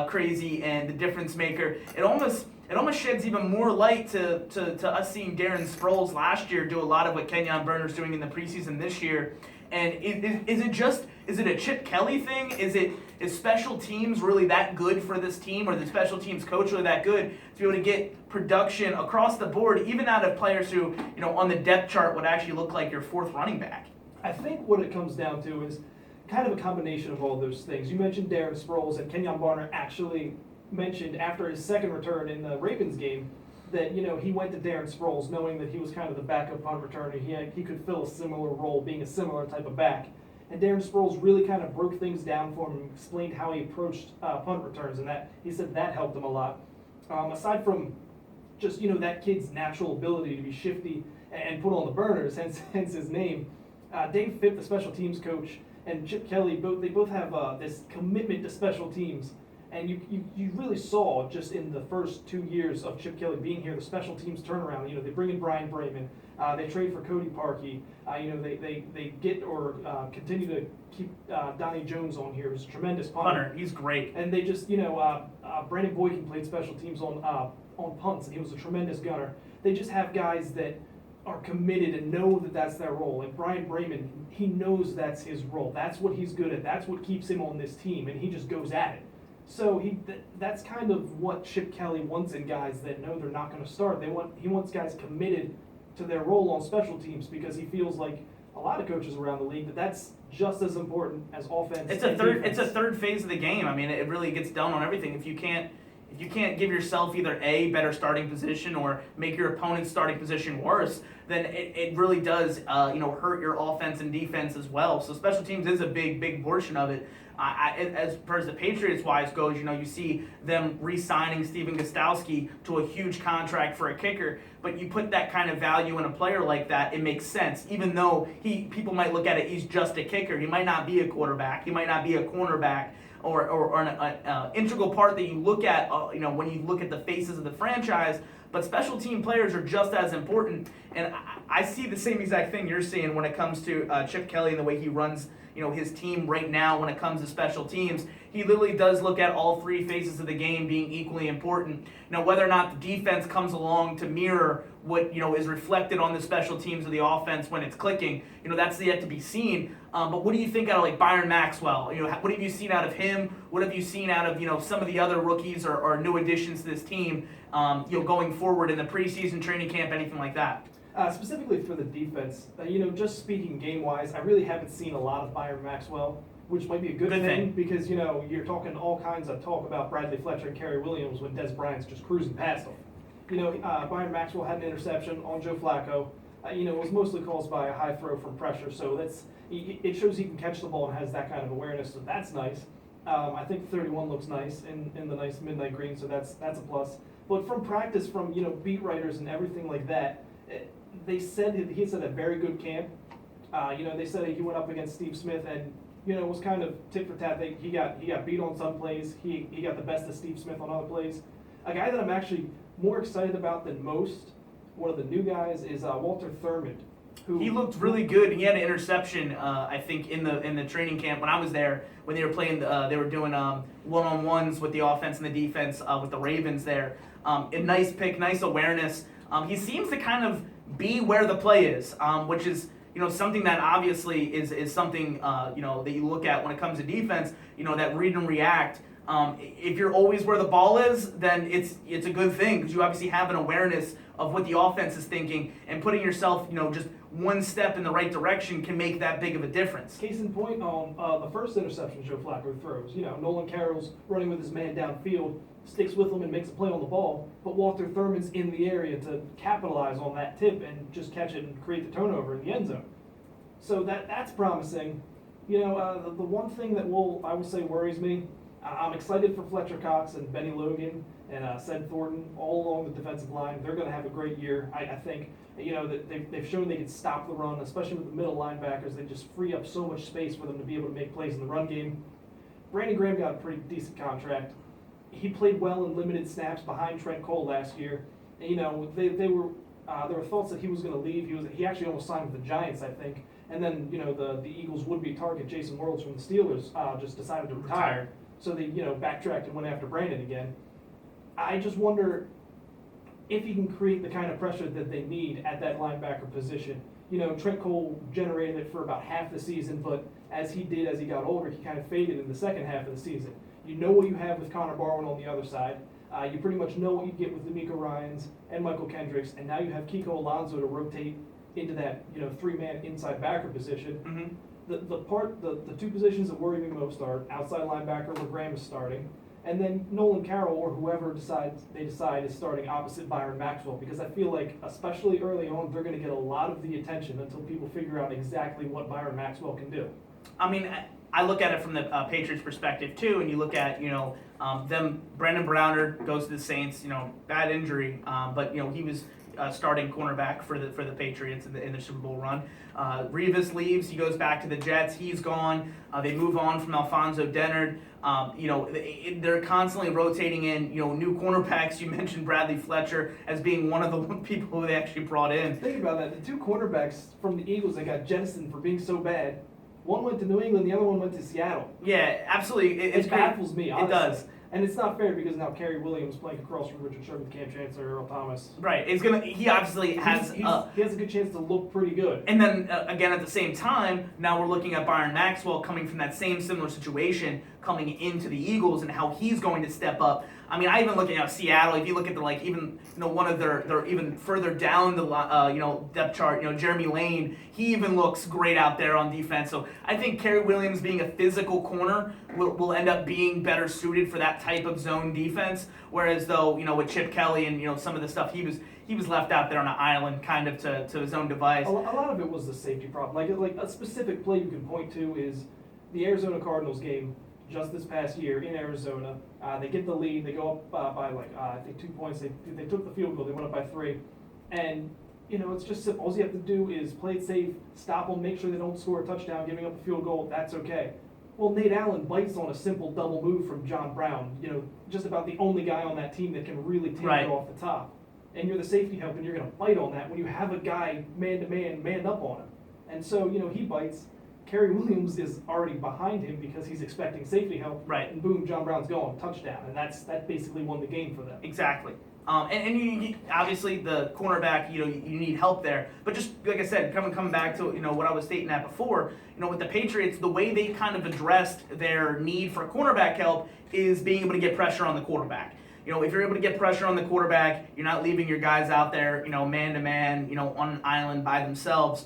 crazy and the difference maker. It almost sheds even more light to us seeing Darren Sproles last year do a lot of what Kenyon Burner's doing in the preseason this year. And is it a Chip Kelly thing? Is special teams really that good for this team, or the special teams coach really that good to be able to get production across the board, even out of players who, on the depth chart would actually look like your fourth running back? I think what it comes down to is kind of a combination of all those things. You mentioned Darren Sproles, and Kenyon Barner actually mentioned after his second return in the Ravens game that he went to Darren Sproles knowing that he was kind of the backup punt returner. He could fill a similar role, being a similar type of back. And Darren Sproles really kind of broke things down for him and explained how he approached punt returns, and that he said that helped him a lot. Aside from just that kid's natural ability to be shifty and put on the burners, hence his name. Dave Fipp, the special teams coach, and Chip Kelly both have this commitment to special teams. And you really saw just in the first 2 years of Chip Kelly being here, the special teams turnaround. They bring in Brian Brayman, they trade for Cody Parkey. They get or continue to keep Donnie Jones on here, who's a tremendous punter. He's great. And they just Brandon Boykin played special teams on punts, and he was a tremendous gunner. They just have guys that are committed and know that that's their role. Like Brian Brayman, he knows that's his role. That's what he's good at. That's what keeps him on this team, and he just goes at it. So that's kind of what Chip Kelly wants in guys that know they're not going to start. He wants guys committed to their role on special teams, because he feels like a lot of coaches around the league that's just as important as offense. It's a third phase of the game. I mean, it really gets done on everything. If you can't give yourself either a better starting position or make your opponent's starting position worse, then it really does hurt your offense and defense as well. So special teams is a big portion of it. As far as the Patriots wise goes, you see them re-signing Steven Gostkowski to a huge contract for a kicker, but you put that kind of value in a player like that, it makes sense. Even though people might look at it, he's just a kicker. He might not be a quarterback. He might not be a cornerback or an integral part that you look at, when you look at the faces of the franchise. But special team players are just as important, and I see the same exact thing you're seeing when it comes to Chip Kelly and the way he runs his team right now when it comes to special teams. He literally does look at all three phases of the game being equally important. Now, whether or not the defense comes along to mirror what is reflected on the special teams of the offense when it's clicking, that's yet to be seen. But what do you think out of like Byron Maxwell? What have you seen out of him? What have you seen out of some of the other rookies or new additions to this team? Going forward in the preseason training camp, anything like that? Specifically for the defense, just speaking game-wise, I really haven't seen a lot of Byron Maxwell, which might be a good thing because, you're talking all kinds of talk about Bradley Fletcher and Kerry Williams when Des Bryant's just cruising past them. Byron Maxwell had an interception on Joe Flacco. It was mostly caused by a high throw from pressure, so it shows he can catch the ball and has that kind of awareness, so that's nice. I think 31 looks nice in the nice midnight green, so that's a plus. But from practice, from beat writers and everything like that, they said he had a very good camp. They said he went up against Steve Smith and it was kind of tit for tat. He got beat on some plays. He got the best of Steve Smith on other plays. A guy that I'm actually more excited about than most, one of the new guys, is Walter Thurmond. He looked really good. He had an interception, I think, in the training camp when I was there, when they were playing. They were doing one-on-ones with the offense and the defense with the Ravens there. A nice pick, nice awareness. He seems to kind of be where the play is, which is something that obviously is something that you look at when it comes to defense. That read and react. If you're always where the ball is, then it's a good thing because you obviously have an awareness of what the offense is thinking, and putting yourself just one step in the right direction can make that big of a difference. Case in point, on the first interception Joe Flacco throws, Nolan Carroll's running with his man downfield, sticks with him and makes a play on the ball, but Walter Thurman's in the area to capitalize on that tip and just catch it and create the turnover in the end zone. So that's promising. The one thing that I will say worries me, I'm excited for Fletcher Cox and Benny Logan and Ced Thornton all along the defensive line. They're going to have a great year. I think that they've shown they can stop the run, especially with the middle linebackers. They just free up so much space for them to be able to make plays in the run game. Brandon Graham got a pretty decent contract. He played well in limited snaps behind Trent Cole last year. And, there were thoughts that he was going to leave. He actually almost signed with the Giants, I think. And then the Eagles' would-be target Jason Worlds from the Steelers just decided to retire. So they backtracked and went after Brandon again. I just wonder if he can create the kind of pressure that they need at that linebacker position. Trent Cole generated it for about half the season, but as he got older, he kind of faded in the second half of the season. You know what you have with Connor Barwin on the other side. You pretty much know what you get with D'Amico Ryans and Michael Kendricks, and now you have Kiko Alonso to rotate into that three-man inside backer position. Mm-hmm. The two positions that worry me most are outside linebacker where Graham is starting, and then Nolan Carroll or whoever they decide is starting opposite Byron Maxwell, because I feel like, especially early on, they're going to get a lot of the attention until people figure out exactly what Byron Maxwell can do. I mean, I look at it from the Patriots' perspective too, and you look at them. Brandon Browner goes to the Saints, bad injury, but he was starting cornerback for the Patriots in the Super Bowl run. Revis leaves, he goes back to the Jets. He's gone. They move on from Alfonso Dennard. They're constantly rotating in new cornerbacks. You mentioned Bradley Fletcher as being one of the people who they actually brought in. Think about that. The two cornerbacks from the Eagles that got jettisoned for being so bad. One went to New England, the other one went to Seattle. Yeah, absolutely. It baffles me, honestly. It does. And it's not fair because now Kerry Williams playing across from Richard Sherman, Cam Chancellor, Earl Thomas. Right. He obviously has he has a good chance to look pretty good. And then again at the same time, now we're looking at Byron Maxwell coming from that same similar situation, coming into the Eagles and how he's going to step up. I mean, I even looking at Seattle. If you look at one of their even further down the depth chart, Jeremy Lane, he even looks great out there on defense. So I think Kerry Williams being a physical corner will end up being better suited for that type of zone defense. Whereas though with Chip Kelly and some of the stuff he was left out there on an island, kind of to his own device. A lot of it was the safety problem. Like a specific play you can point to is the Arizona Cardinals game just this past year in Arizona. They get the lead. They go up by I think 2 points. They took the field goal. They went up by 3, and it's just simple. All you have to do is play it safe, stop them, make sure they don't score a touchdown, giving up a field goal. That's okay. Well, Nate Allen bites on a simple double move from John Brown. Just about the only guy on that team that can really take it off the top. And you're the safety help, and you're going to bite on that when you have a guy man to man, manned up on him. And so he bites. Kerry Williams is already behind him because he's expecting safety help. Right. And boom, John Brown's going, touchdown. And that basically won the game for them. Exactly. And you obviously the cornerback, you need help there. But just like I said, coming back to what I was stating that before, with the Patriots, the way they kind of addressed their need for cornerback help is being able to get pressure on the quarterback. If you're able to get pressure on the quarterback, you're not leaving your guys out there, man to man, on an island by themselves.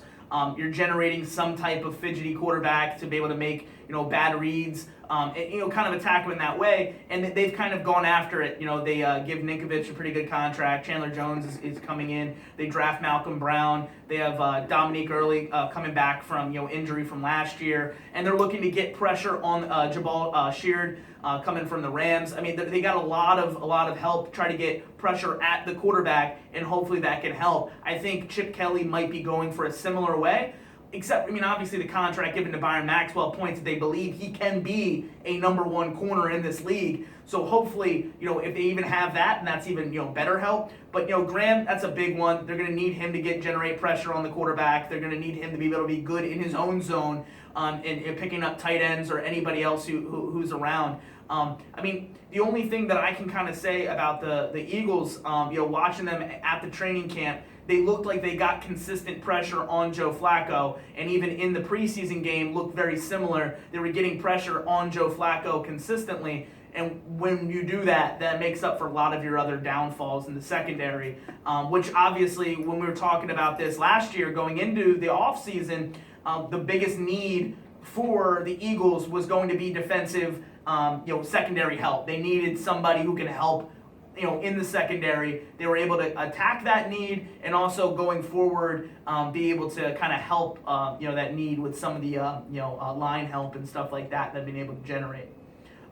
You're generating some type of fidgety quarterback to be able to make, bad reads, and, kind of attack him in that way. And they've kind of gone after it. They give Ninkovich a pretty good contract. Chandler Jones is coming in. They draft Malcolm Brown. They have Dominique Early coming back from, injury from last year. And they're looking to get pressure on Jabal Sheard coming from the Rams. I mean, they got a lot of help to try to get pressure at the quarterback, and hopefully that can help. I think Chip Kelly might be going for a similar way. Except, obviously the contract given to Byron Maxwell points that they believe he can be a number one corner in this league. So hopefully, if they even have that, and that's even, better help. But, Graham, that's a big one. They're going to need him to generate pressure on the quarterback. They're going to need him to be able to be good in his own zone and picking up tight ends or anybody else who's around. The only thing that I can kind of say about the Eagles, watching them at the training camp, they looked like they got consistent pressure on Joe Flacco, and even in the preseason game looked very similar. They were getting pressure on Joe Flacco consistently, and when you do that, that makes up for a lot of your other downfalls in the secondary, which obviously when we were talking about this last year going into the offseason, the biggest need for the Eagles was going to be defensive secondary help. They needed somebody who can help in the secondary. They were able to attack that need and also going forward be able to kind of help that need with some of the line help and stuff like that they've been able to generate.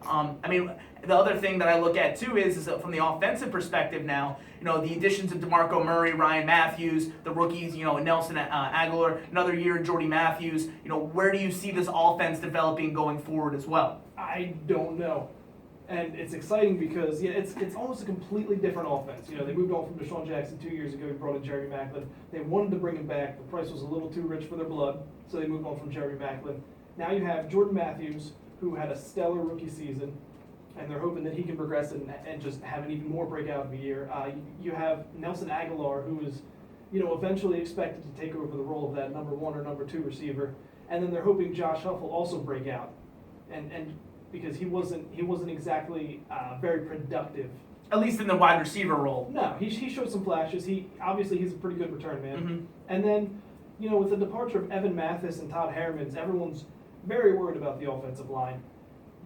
The other thing that I look at too is from the offensive perspective now, the additions of DeMarco Murray, Ryan Matthews, the rookies, Nelson Aguilar, another year, Jordy Matthews, where do you see this offense developing going forward as well? I don't know. And it's exciting because it's almost a completely different offense. They moved on from Deshaun Jackson 2 years ago. He brought in Jerry Maclin. They wanted to bring him back. The price was a little too rich for their blood, so they moved on from Jerry Maclin. Now you have Jordan Matthews, who had a stellar rookie season, and they're hoping that he can progress and just have an even more breakout of a year. You have Nelson Aguilar, who is eventually expected to take over the role of that number one or number two receiver, and then they're hoping Josh Huff will also break out, and because he wasn't exactly very productive. At least in the wide receiver role. No, he showed some flashes. He's a pretty good return man. Mm-hmm. And then, with the departure of Evan Mathis and Todd Hermans, everyone's very worried about the offensive line.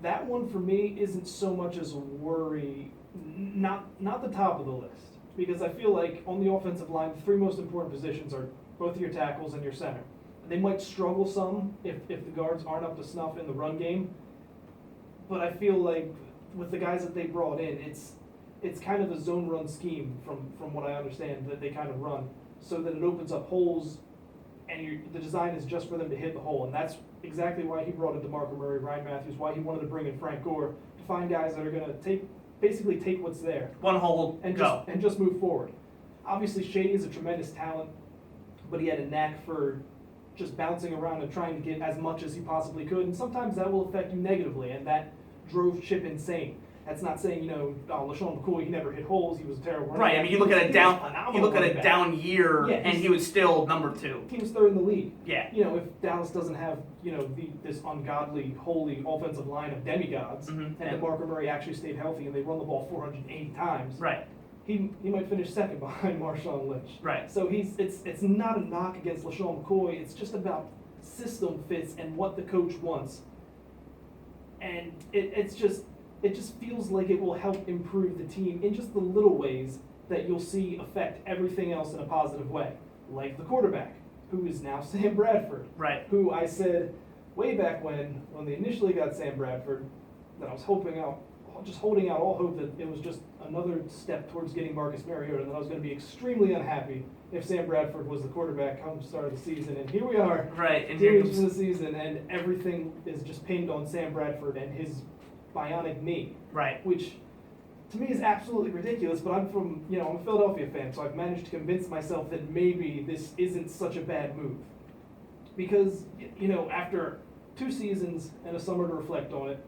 That one for me isn't so much as a worry, not the top of the list, because I feel like on the offensive line, the three most important positions are both your tackles and your center. They might struggle some if the guards aren't up to snuff in the run game. But I feel like with the guys that they brought in, it's kind of a zone run scheme from what I understand that they kind of run, so that it opens up holes, and the design is just for them to hit the hole, and that's exactly why he brought in DeMarco Murray, Ryan Matthews, why he wanted to bring in Frank Gore, to find guys that are going to basically take what's there, one hole, and go, and just move forward. Obviously, Shady is a tremendous talent, but he had a knack for just bouncing around and trying to get as much as he possibly could, and sometimes that will affect you negatively, and that drove Chip insane. That's not saying, LaShawn McCoy, he never hit holes, he was terrible. Right, you look at a down year, yeah, and he was still number two. He was third in the league. Yeah. If Dallas doesn't have, this ungodly, holy offensive line of demigods, and DeMarco Murray actually stayed healthy and they run the ball 480 times. Right. He might finish second behind Marshawn Lynch. Right. So it's not a knock against LaShawn McCoy, it's just about system fits and what the coach wants. And it just feels like it will help improve the team in just the little ways that you'll see affect everything else in a positive way. Like the quarterback, who is now Sam Bradford. Right. Who I said way back when they initially got Sam Bradford, that I was holding out all hope that it was just another step towards getting Marcus Mariota, and that I was going to be extremely unhappy if Sam Bradford was the quarterback come the start of the season. And here we are. Right. And here comes the season, and everything is just pinned on Sam Bradford and his bionic knee. Right. Which to me is absolutely ridiculous, but I'm a Philadelphia fan, so I've managed to convince myself that maybe this isn't such a bad move. because, after 2 seasons and a summer to reflect on it,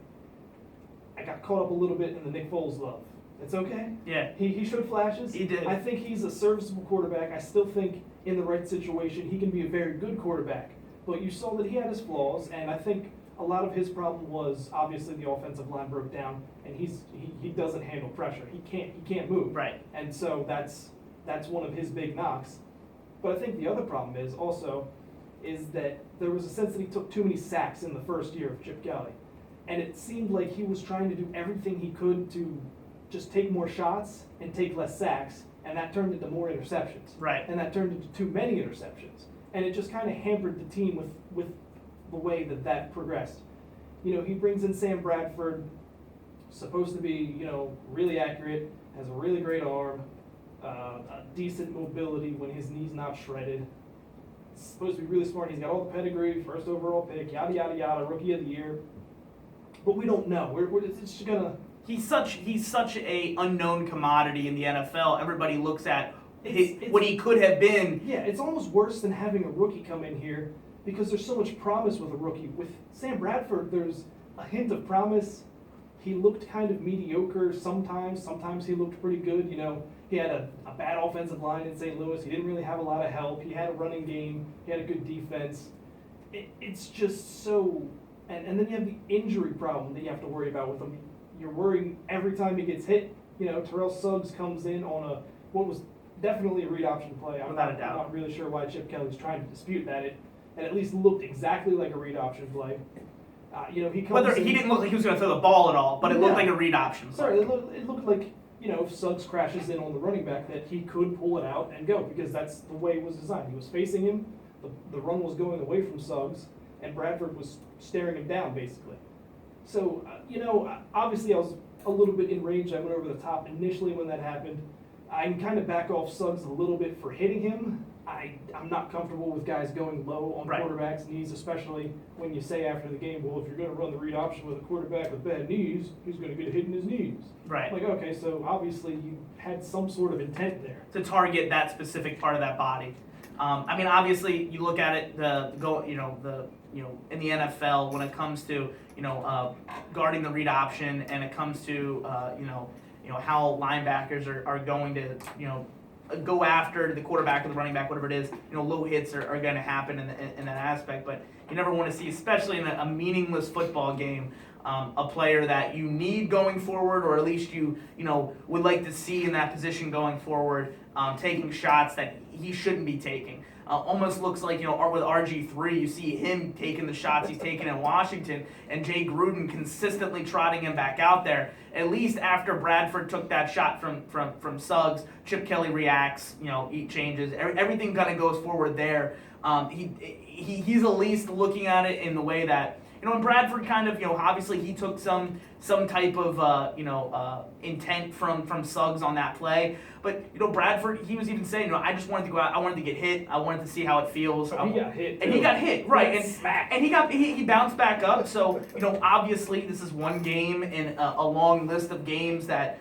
I got caught up a little bit in the Nick Foles love. It's okay. Yeah. He showed flashes. He did. I think he's a serviceable quarterback. I still think in the right situation he can be a very good quarterback. But you saw that he had his flaws, and I think a lot of his problem was obviously the offensive line broke down, and he doesn't handle pressure. He can't move. Right. And so that's one of his big knocks. But I think the other problem is that there was a sense that he took too many sacks in the first year of Chip Kelly. And it seemed like he was trying to do everything he could to just take more shots and take less sacks, and that turned into more interceptions. Right. And that turned into too many interceptions. And it just kind of hampered the team with the way that progressed. He brings in Sam Bradford, supposed to be, really accurate, has a really great arm, a decent mobility when his knee's not shredded. Supposed to be really smart. He's got all the pedigree, first overall pick, yada, yada, yada, rookie of the year. But we don't know. It's just gonna... He's such a unknown commodity in the NFL. Everybody looks at It's- what he could have been. Yeah, it's almost worse than having a rookie come in here because there's so much promise with a rookie. With Sam Bradford, there's a hint of promise. He looked kind of mediocre sometimes. Sometimes he looked pretty good. He had a bad offensive line in St. Louis. He didn't really have a lot of help. He had a running game. He had a good defense. It's just so... And then you have the injury problem that you have to worry about with him. You're worrying every time he gets hit. Terrell Suggs comes in on what was definitely a read option play. Without a doubt. I'm not really sure why Chip Kelly's trying to dispute that. It at least looked exactly like a read option play. He comes in, He didn't look like he was going to throw the ball at all, but it looked like a read option. Sorry, it looked like, if Suggs crashes in on the running back, that he could pull it out and go, because that's the way it was designed. He was facing him, the run was going away from Suggs, and Bradford was staring him down, basically. So, obviously I was a little bit enraged. I went over the top initially when that happened. I can kind of back off Suggs a little bit for hitting him. I'm not comfortable with guys going low on Right. quarterbacks' knees, especially when you say after the game, well, if you're going to run the read option with a quarterback with bad knees, he's going to get hit in his knees. Right. Like, okay, so obviously you had some sort of intent there. To target that specific part of that body. Obviously, you look at it, in the NFL when it comes to, guarding the read option, and it comes to, how linebackers are going to, go after the quarterback or the running back, whatever it is. Low hits are going to happen in that aspect, but you never want to see, especially in a meaningless football game, a player that you need going forward, or at least you would like to see in that position going forward, taking shots that he shouldn't be taking. Almost looks like, with RG3, you see him taking the shots he's taking in Washington, and Jay Gruden consistently trotting him back out there. At least after Bradford took that shot from Suggs, Chip Kelly reacts, he changes. Everything kind of goes forward there. He's at least looking at it in the way that, and Bradford kind of, obviously he took some type of, intent from Suggs on that play. But, Bradford, he was even saying, I just wanted to go out, I wanted to get hit, I wanted to see how it feels. So he got hit. And he got hit, right. And he bounced back up. So, obviously this is one game in a long list of games that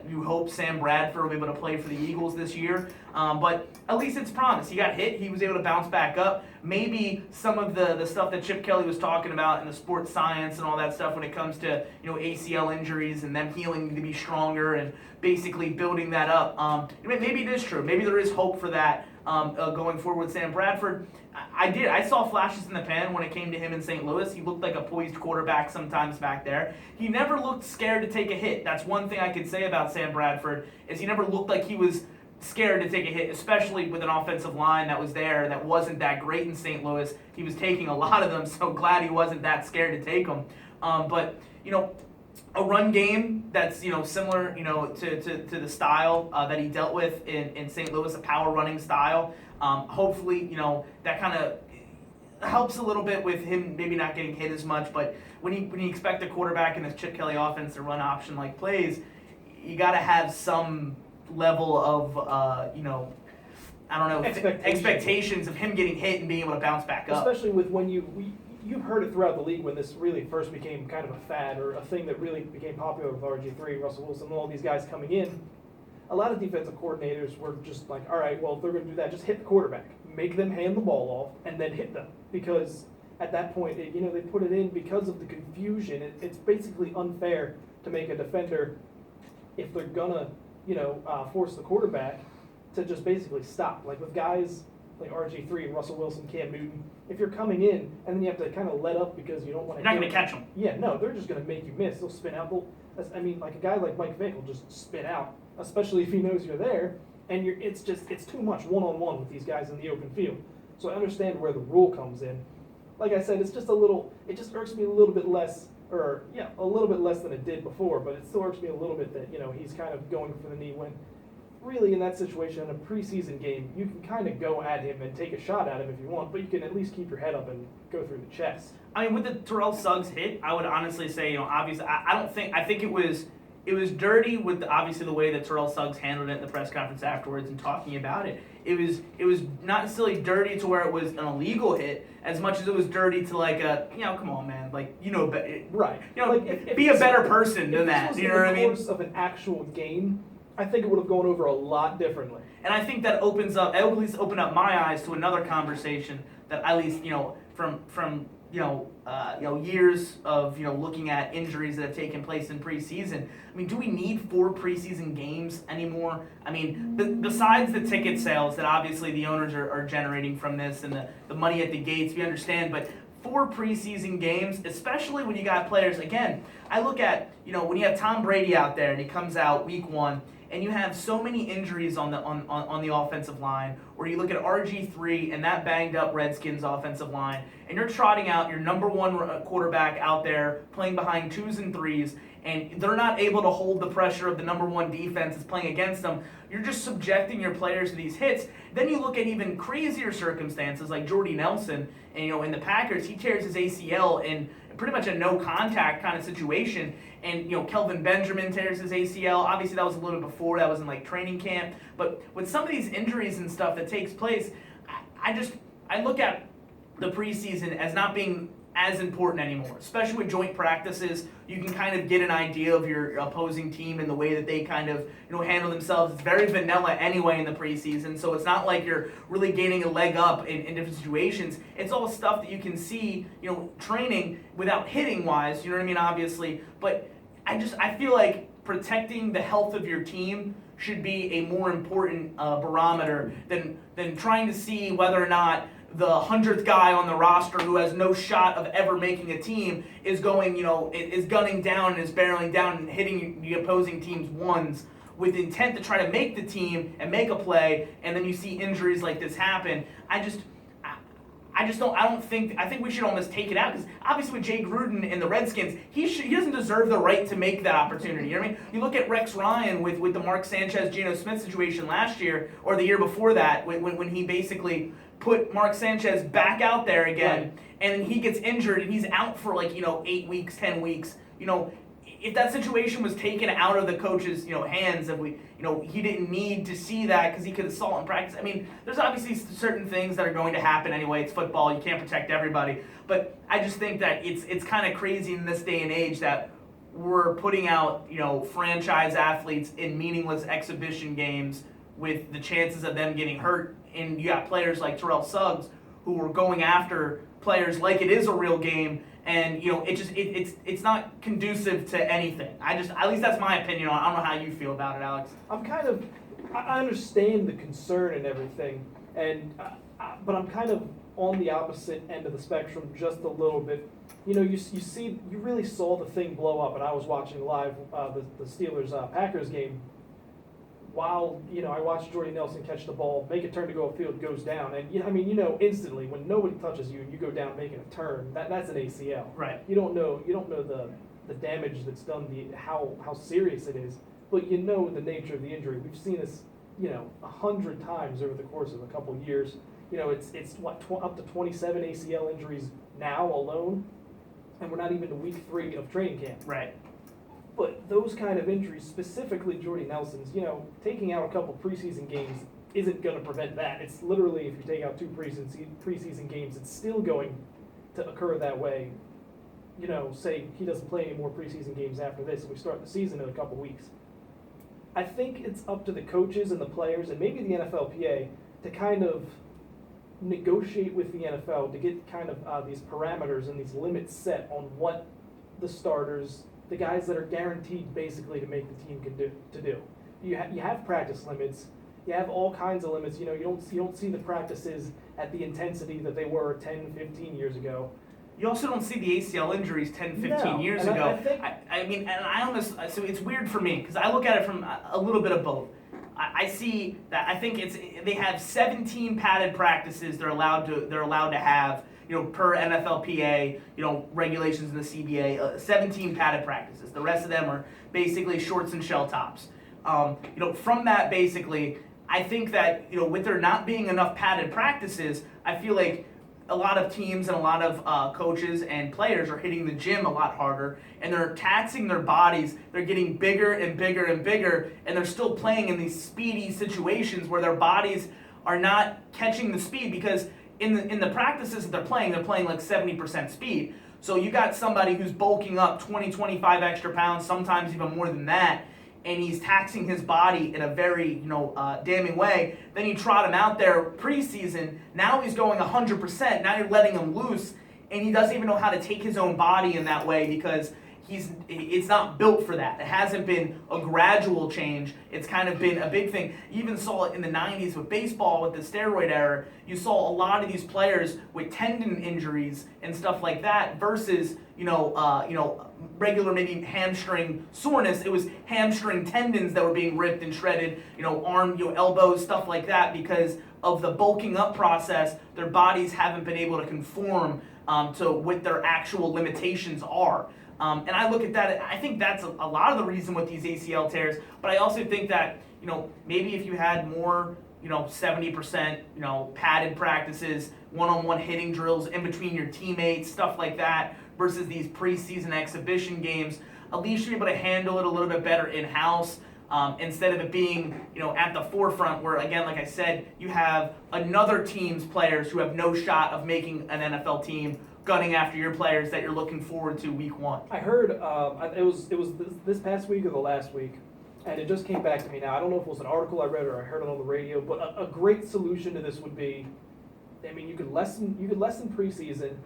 you hope Sam Bradford will be able to play for the Eagles this year. But at least it's promise. He got hit. He was able to bounce back up. Maybe some of the stuff that Chip Kelly was talking about in the sports science and all that stuff when it comes to ACL injuries and them healing to be stronger and basically building that up. Maybe it is true. Maybe there is hope for that going forward with Sam Bradford. I saw flashes in the pan when it came to him in St. Louis. He looked like a poised quarterback sometimes back there. He never looked scared to take a hit. That's one thing I could say about Sam Bradford, is he never looked like he was scared to take a hit, especially with an offensive line that was there that wasn't that great in St. Louis. He was taking a lot of them, so glad he wasn't that scared to take them. But a run game that's similar to the style that he dealt with in St. Louis, a power running style. Hopefully that kind of helps a little bit with him maybe not getting hit as much. But when you expect a quarterback in this Chip Kelly offense to run option like plays, you got to have some level of expectations of him getting hit and being able to bounce back up. Especially with when you've heard it throughout the league when this really first became kind of a fad, or a thing that really became popular with RG3, Russell Wilson, and all these guys coming in. A lot of defensive coordinators were just like, all right, well, if they're going to do that, just hit the quarterback. make them hand the ball off and then hit them, because at that point, they put it in because of the confusion. It's basically unfair to make a defender, if they're gonna, force the quarterback to just basically stop. Like with guys like RG3, Russell Wilson, Cam Newton, if you're coming in and then you have to kind of let up because you don't want to. You're not going to catch them. Yeah, no, they're just going to make you miss. They'll spin out. Like a guy like Mike Vick will just spin out, especially if he knows you're there. And it's too much one-on-one with these guys in the open field. So I understand where the rule comes in. Like I said, it just irks me a little bit less, a little bit less than it did before, but it still irks me a little bit that, he's kind of going for the knee when really in that situation in a preseason game, you can kind of go at him and take a shot at him if you want, but you can at least keep your head up and go through the chest. I mean, with the Terrell Suggs hit, I would honestly say, obviously, I think it was dirty with obviously the way that Terrell Suggs handled it in the press conference afterwards and talking about it. It was not necessarily dirty to where it was an illegal hit as much as it was dirty to like come on, man, like right, like if be a better person than that. You know what I mean? In the course of an actual game, I think it would have gone over a lot differently. And I think that opens up, at least open up my eyes to another conversation that at least from years of looking at injuries that have taken place in preseason. I mean, do we need 4 preseason games anymore? I mean, besides the ticket sales that obviously the owners are generating from this and the money at the gates, we understand, but 4 preseason games, especially when you got players, again, I look at, when you have Tom Brady out there and he comes out week 1, and you have so many injuries on the offensive line, or you look at RG3 and that banged up Redskins offensive line, and you're trotting out your number 1 quarterback out there playing behind 2s and 3s, and they're not able to hold the pressure of the number 1 defense that's playing against them. You're just subjecting your players to these hits. Then you look at even crazier circumstances like Jordy Nelson, and in the Packers, he tears his ACL in pretty much a no contact kind of situation. And Kelvin Benjamin tears his ACL. Obviously that was a little bit before, that was in like training camp. But with some of these injuries and stuff that takes place, I look at the preseason as not being as important anymore, especially with joint practices. You can kind of get an idea of your opposing team and the way that they kind of handle themselves. It's very vanilla anyway in the preseason, so it's not like you're really gaining a leg up in different situations. It's all stuff that you can see, training without hitting wise, you know what I mean, obviously. But I feel like protecting the health of your team should be a more important barometer than trying to see whether or not the 100th guy on the roster who has no shot of ever making a team is going, is gunning down and is barreling down and hitting the opposing team's ones with intent to try to make the team and make a play, and then you see injuries like this happen. I think we should almost take it out, because obviously with Jay Gruden and the Redskins, he doesn't deserve the right to make that opportunity. You know what I mean? You look at Rex Ryan with the Mark Sanchez, Geno Smith situation last year, or the year before that, when he basically put Mark Sanchez back out there again, right, and he gets injured and he's out for 8 weeks, 10 weeks. If that situation was taken out of the coach's hands, if he didn't need to see that because he could have saw it in practice. I mean, there's obviously certain things that are going to happen anyway. It's football. You can't protect everybody. But I just think that it's kind of crazy in this day and age that we're putting out franchise athletes in meaningless exhibition games with the chances of them getting hurt. And you got players like Terrell Suggs who are going after players like it is a real game, and it's not conducive to anything. At least that's my opinion on it. I don't know how you feel about it, Alex. I understand the concern and everything, but I'm kind of on the opposite end of the spectrum just a little bit. You really saw the thing blow up, and I was watching live the Steelers Packers game. While I watched Jordy Nelson catch the ball, make a turn to go upfield, goes down, and instantly when nobody touches you and you go down making a turn, that's an ACL. Right. You don't know the damage that's done, how serious it is, but the nature of the injury. We've seen this 100 times over the course of a couple years. It's up to 27 ACL injuries now alone, and we're not even to week 3 of training camp. Right. But those kind of injuries, specifically Jordy Nelson's, taking out a couple preseason games isn't going to prevent that. It's literally, if you take out 2 preseason games, it's still going to occur that way. Say he doesn't play any more preseason games after this, and we start the season in a couple weeks. I think it's up to the coaches and the players, and maybe the NFLPA, to kind of negotiate with the NFL to get kind of these parameters and these limits set on what the starters, the guys that are guaranteed basically to make the team can do. You have practice limits. You have all kinds of limits. You don't see the practices at the intensity that they were 10, 15 years ago. You also don't see the ACL injuries 10, 15 No, years and ago. I think, I mean, and I almost, so it's weird for me because I look at it from a little bit of both. I see that I think they have 17 padded practices they're allowed to have, per NFLPA, regulations in the CBA, 17 padded practices. The rest of them are basically shorts and shell tops. From that basically, I think that, with there not being enough padded practices, I feel like a lot of teams and a lot of coaches and players are hitting the gym a lot harder, and they're taxing their bodies. They're getting bigger and bigger and bigger, and they're still playing in these speedy situations where their bodies are not catching the speed, because in the practices that they're playing like 70% speed. So you got somebody who's bulking up 20, 25 extra pounds, sometimes even more than that, and he's taxing his body in a very, damning way. Then you trot him out there preseason. Now he's going 100%. Now you're letting him loose, and he doesn't even know how to take his own body in that way because it's not built for that. It hasn't been a gradual change. It's kind of been a big thing. You even saw it in the 90s with baseball, with the steroid era. You saw a lot of these players with tendon injuries and stuff like that versus, regular maybe hamstring soreness. It was hamstring tendons that were being ripped and shredded, arm, elbows, stuff like that, because of the bulking up process. Their bodies haven't been able to conform to what their actual limitations are. And I look at that, I think that's a lot of the reason with these ACL tears, but I also think that, maybe if you had more, 70%, padded practices, one-on-one hitting drills in between your teammates, stuff like that, versus these preseason exhibition games, at least you're able to handle it a little bit better in-house, instead of it being, at the forefront where, again, like I said, you have another team's players who have no shot of making an NFL team gunning after your players that you're looking forward to week one. I heard it was this past week or the last week, and it just came back to me now. I don't know if it was an article I read or I heard it on the radio, but a great solution to this would be, I mean, you could lessen preseason,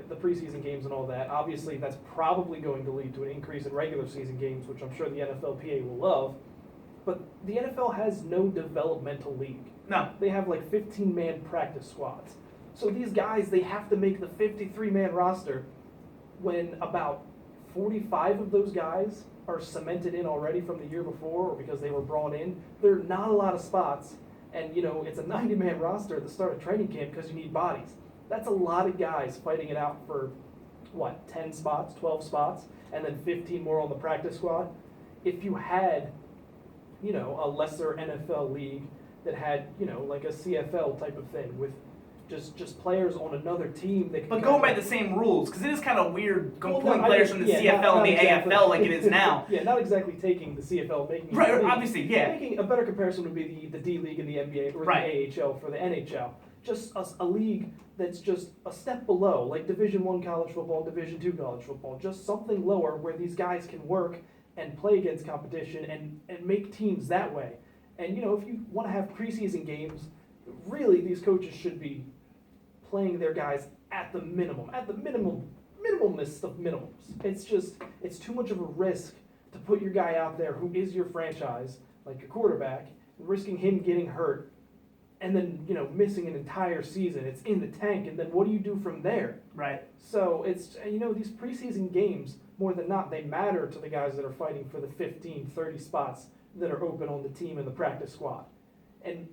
the preseason games and all that. Obviously, that's probably going to lead to an increase in regular season games, which I'm sure the NFLPA will love. But the NFL has no developmental league. No. They have like 15-man practice squads. So these guys, they have to make the 53-man roster when about 45 of those guys are cemented in already from the year before or because they were brought in. There are not a lot of spots, and it's a 90-man roster at the start of training camp because you need bodies. That's a lot of guys fighting it out for, 10 spots, 12 spots, and then 15 more on the practice squad. If you had, a lesser NFL league that had, like a CFL type of thing with just players on another team that. But going by the same rules, because it is kind of weird pulling no, players from the CFL not and the exactly. AFL like it is now. Yeah, not exactly taking the CFL, making it Right, league. obviously, yeah. Making a better comparison would be the D League and the NBA or Right. the AHL for the NHL. Just a league that's just a step below, like Division I college football, Division II college football, just something lower where these guys can work and play against competition and make teams that way. And if you want to have preseason games, really these coaches should be playing their guys at the minimumest of minimums. It's too much of a risk to put your guy out there who is your franchise, like a quarterback, risking him getting hurt and then, missing an entire season. It's in the tank, and then what do you do from there? Right. So it's, these preseason games, more than not, they matter to the guys that are fighting for the 15, 30 spots that are open on the team and the practice squad. And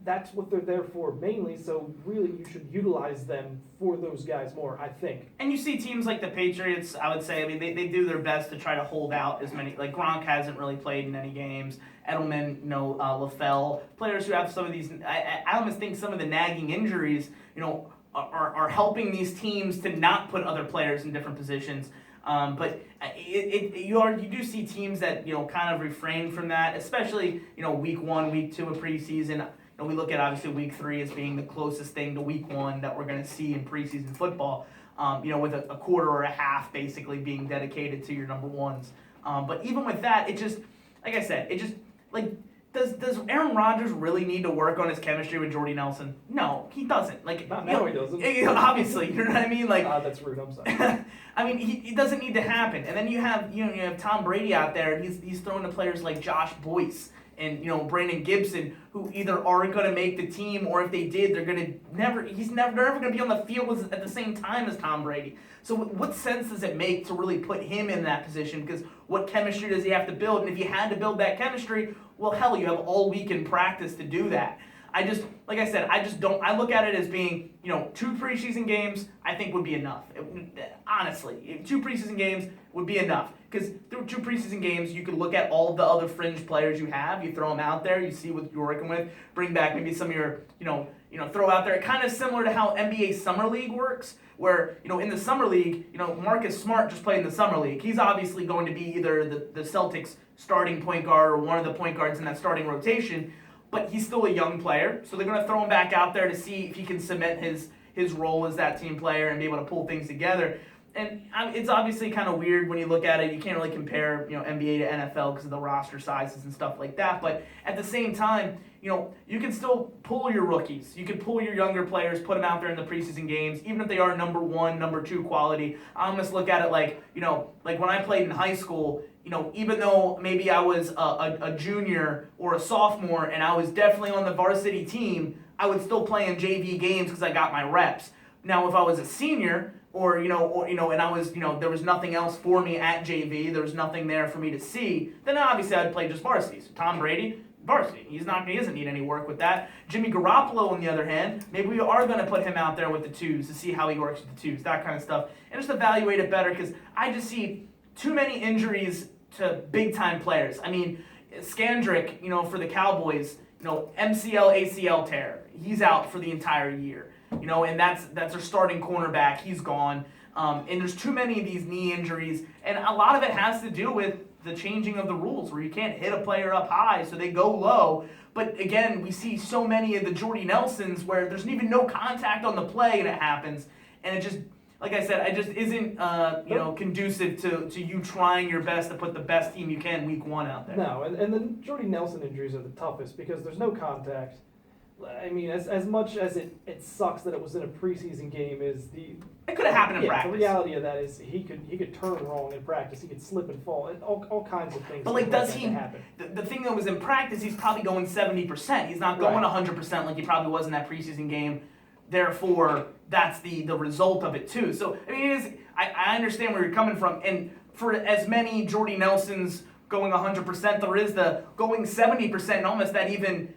that's what they're there for mainly, so really you should utilize them for those guys more, I think. And you see teams like the Patriots, I would say, they do their best to try to hold out as many, like Gronk hasn't really played in any games, Edelman, LaFell, players who have some of these, I almost think some of the nagging injuries, are helping these teams to not put other players in different positions. But you do see teams that, kind of refrain from that, especially, week 1, week 2 of preseason. And we look at obviously week 3 as being the closest thing to week 1 that we're going to see in preseason football, with a quarter or a half basically being dedicated to your number ones. But even with that, it just, like I said, Does Aaron Rodgers really need to work on his chemistry with Jordy Nelson? No, he doesn't. Like, Not you now know, he doesn't. Obviously, you know what I mean? Like, That's rude. I'm sorry. I mean, he doesn't need to happen. And then you have Tom Brady out there, and he's throwing to players like Josh Boyce and Brandon Gibson, who either aren't going to make the team, or if they did, they're never going to be on the field at the same time as Tom Brady. So what sense does it make to really put him in that position? Because what chemistry does he have to build? And if you had to build that chemistry, well, hell, you have all week in practice to do that. I look at it as being, 2 preseason games, I think would be enough. Honestly, 2 preseason games would be enough. Because through 2 preseason games, you could look at all the other fringe players you have, you throw them out there, you see what you're working with, bring back maybe some of your, throw out there, kind of similar to how NBA Summer League works, where, in the Summer League, Marcus Smart just played in the Summer League. He's obviously going to be either the Celtics starting point guard or one of the point guards in that starting rotation, but he's still a young player, so they're going to throw him back out there to see if he can cement his role as that team player and be able to pull things together. And it's obviously kind of weird when you look at it. You can't really compare, NBA to NFL because of the roster sizes and stuff like that. But at the same time, you can still pull your rookies. You can pull your younger players, put them out there in the preseason games, even if they are number 1, number 2 quality. I almost look at it like when I played in high school, even though maybe I was a junior or a sophomore and I was definitely on the varsity team, I would still play in JV games because I got my reps. Now, if I was a senior, and I was, there was nothing else for me at JV, there was nothing there for me to see, then obviously I'd play just varsity. So Tom Brady, varsity. He doesn't need any work with that. Jimmy Garoppolo, on the other hand, maybe we are going to put him out there with the 2s to see how he works with the 2s, that kind of stuff, and just evaluate it better, because I just see too many injuries to big-time players. I mean, Skandrick, for the Cowboys, MCL, ACL tear. He's out for the entire year. And that's their starting cornerback. He's gone. And there's too many of these knee injuries. And a lot of it has to do with the changing of the rules, where you can't hit a player up high, so they go low. But again, we see so many of the Jordy Nelsons where there's even no contact on the play and it happens. And it just, like I said, it just isn't conducive to you trying your best to put the best team you can week 1 out there. No, and the Jordy Nelson injuries are the toughest because there's no contact. I mean, as much as it sucks that it was in a preseason game, it could have happened in practice. The reality of that is he could turn wrong in practice. He could slip and fall, and all kinds of things. But does he? Happen. The thing that was in practice, he's probably going 70%. He's not going 100% like he probably was in that preseason game. Therefore, that's the result of it too. So I mean, I understand where you're coming from, and for as many Jordy Nelsons going 100%, there is the going 70%, and almost that even.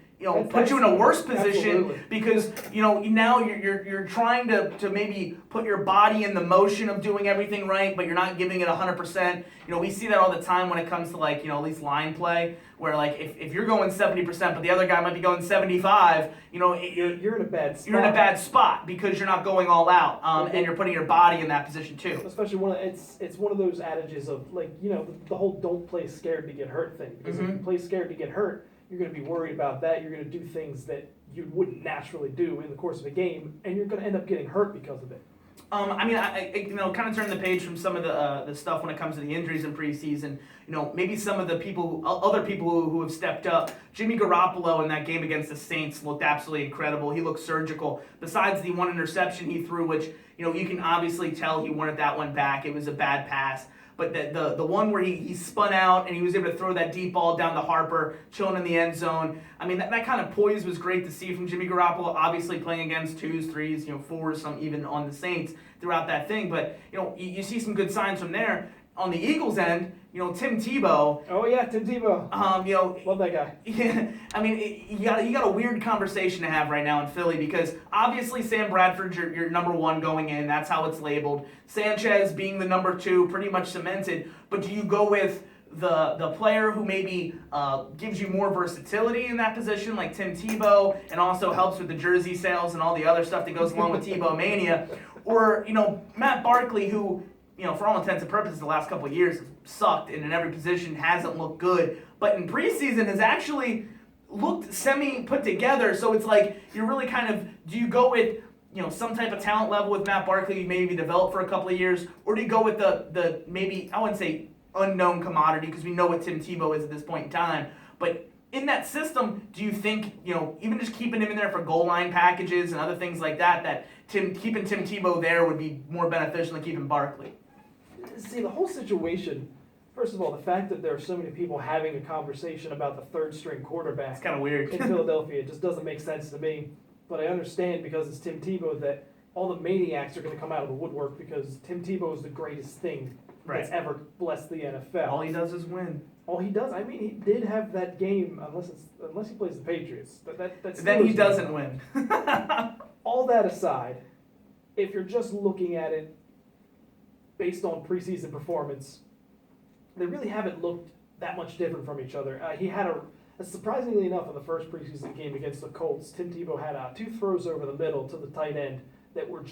Put you in a worse position. Absolutely. Because now you're trying to maybe put your body in the motion of doing everything right, but you're not giving it 100%. We see that all the time when it comes to at least line play, where if you're going 70%, but the other guy might be going 75, you're in a bad spot. You're in a bad spot because you're not going all out, and you're putting your body in that position too. Especially it's one of those adages of the whole don't play scared to get hurt thing. Because if you play scared to get hurt, you're going to be worried about that. You're going to do things that you wouldn't naturally do in the course of a game, and you're going to end up getting hurt because of it. I kind of turn the page from some of the stuff when it comes to the injuries in preseason. Maybe some of the other people who have stepped up. Jimmy Garoppolo in that game against the Saints looked absolutely incredible. He looked surgical. Besides the 1 interception he threw, which you can obviously tell he wanted that one back. It was a bad pass. But the one where he spun out and he was able to throw that deep ball down to Harper, chilling in the end zone. I mean, that kind of poise was great to see from Jimmy Garoppolo, obviously playing against 2s, 3s, 4s, some even on the Saints throughout that thing. But, you see some good signs from there. On the Eagles' end, Tim Tebow. Oh yeah, Tim Tebow. Love that guy. Yeah, I mean, you got a weird conversation to have right now in Philly, because obviously Sam Bradford's your number 1 going in. That's how it's labeled. Sanchez being the number 2, pretty much cemented. But do you go with the player who maybe gives you more versatility in that position, like Tim Tebow, and also helps with the jersey sales and all the other stuff that goes along with Tebow mania, or Matt Barkley, who for all intents and purposes, the last couple of years has sucked and in every position hasn't looked good, but in preseason has actually looked semi-put together. So it's you're really kind of, do you go with some type of talent level with Matt Barkley, maybe developed for a couple of years, or do you go with the maybe, I wouldn't say unknown commodity, because we know what Tim Tebow is at this point in time, but in that system, do you think, even just keeping him in there for goal line packages and other things like that keeping Tim Tebow there would be more beneficial than keeping Barkley? See, the whole situation, first of all, the fact that there are so many people having a conversation about the third string quarterback It's kind of weird. in Philadelphia, it just doesn't make sense to me. But I understand because it's Tim Tebow that all the maniacs are going to come out of the woodwork because Tim Tebow is the greatest thing that's ever blessed the NFL. All he does is win. All he does, I mean, he did have that game, unless he plays the Patriots. That's Then he doesn't win. All that aside, if you're just looking at it based on preseason performance, they really haven't looked that much different from each other. He had surprisingly enough, in the first preseason game against the Colts, Tim Tebow had 2 throws over the middle to the tight end that were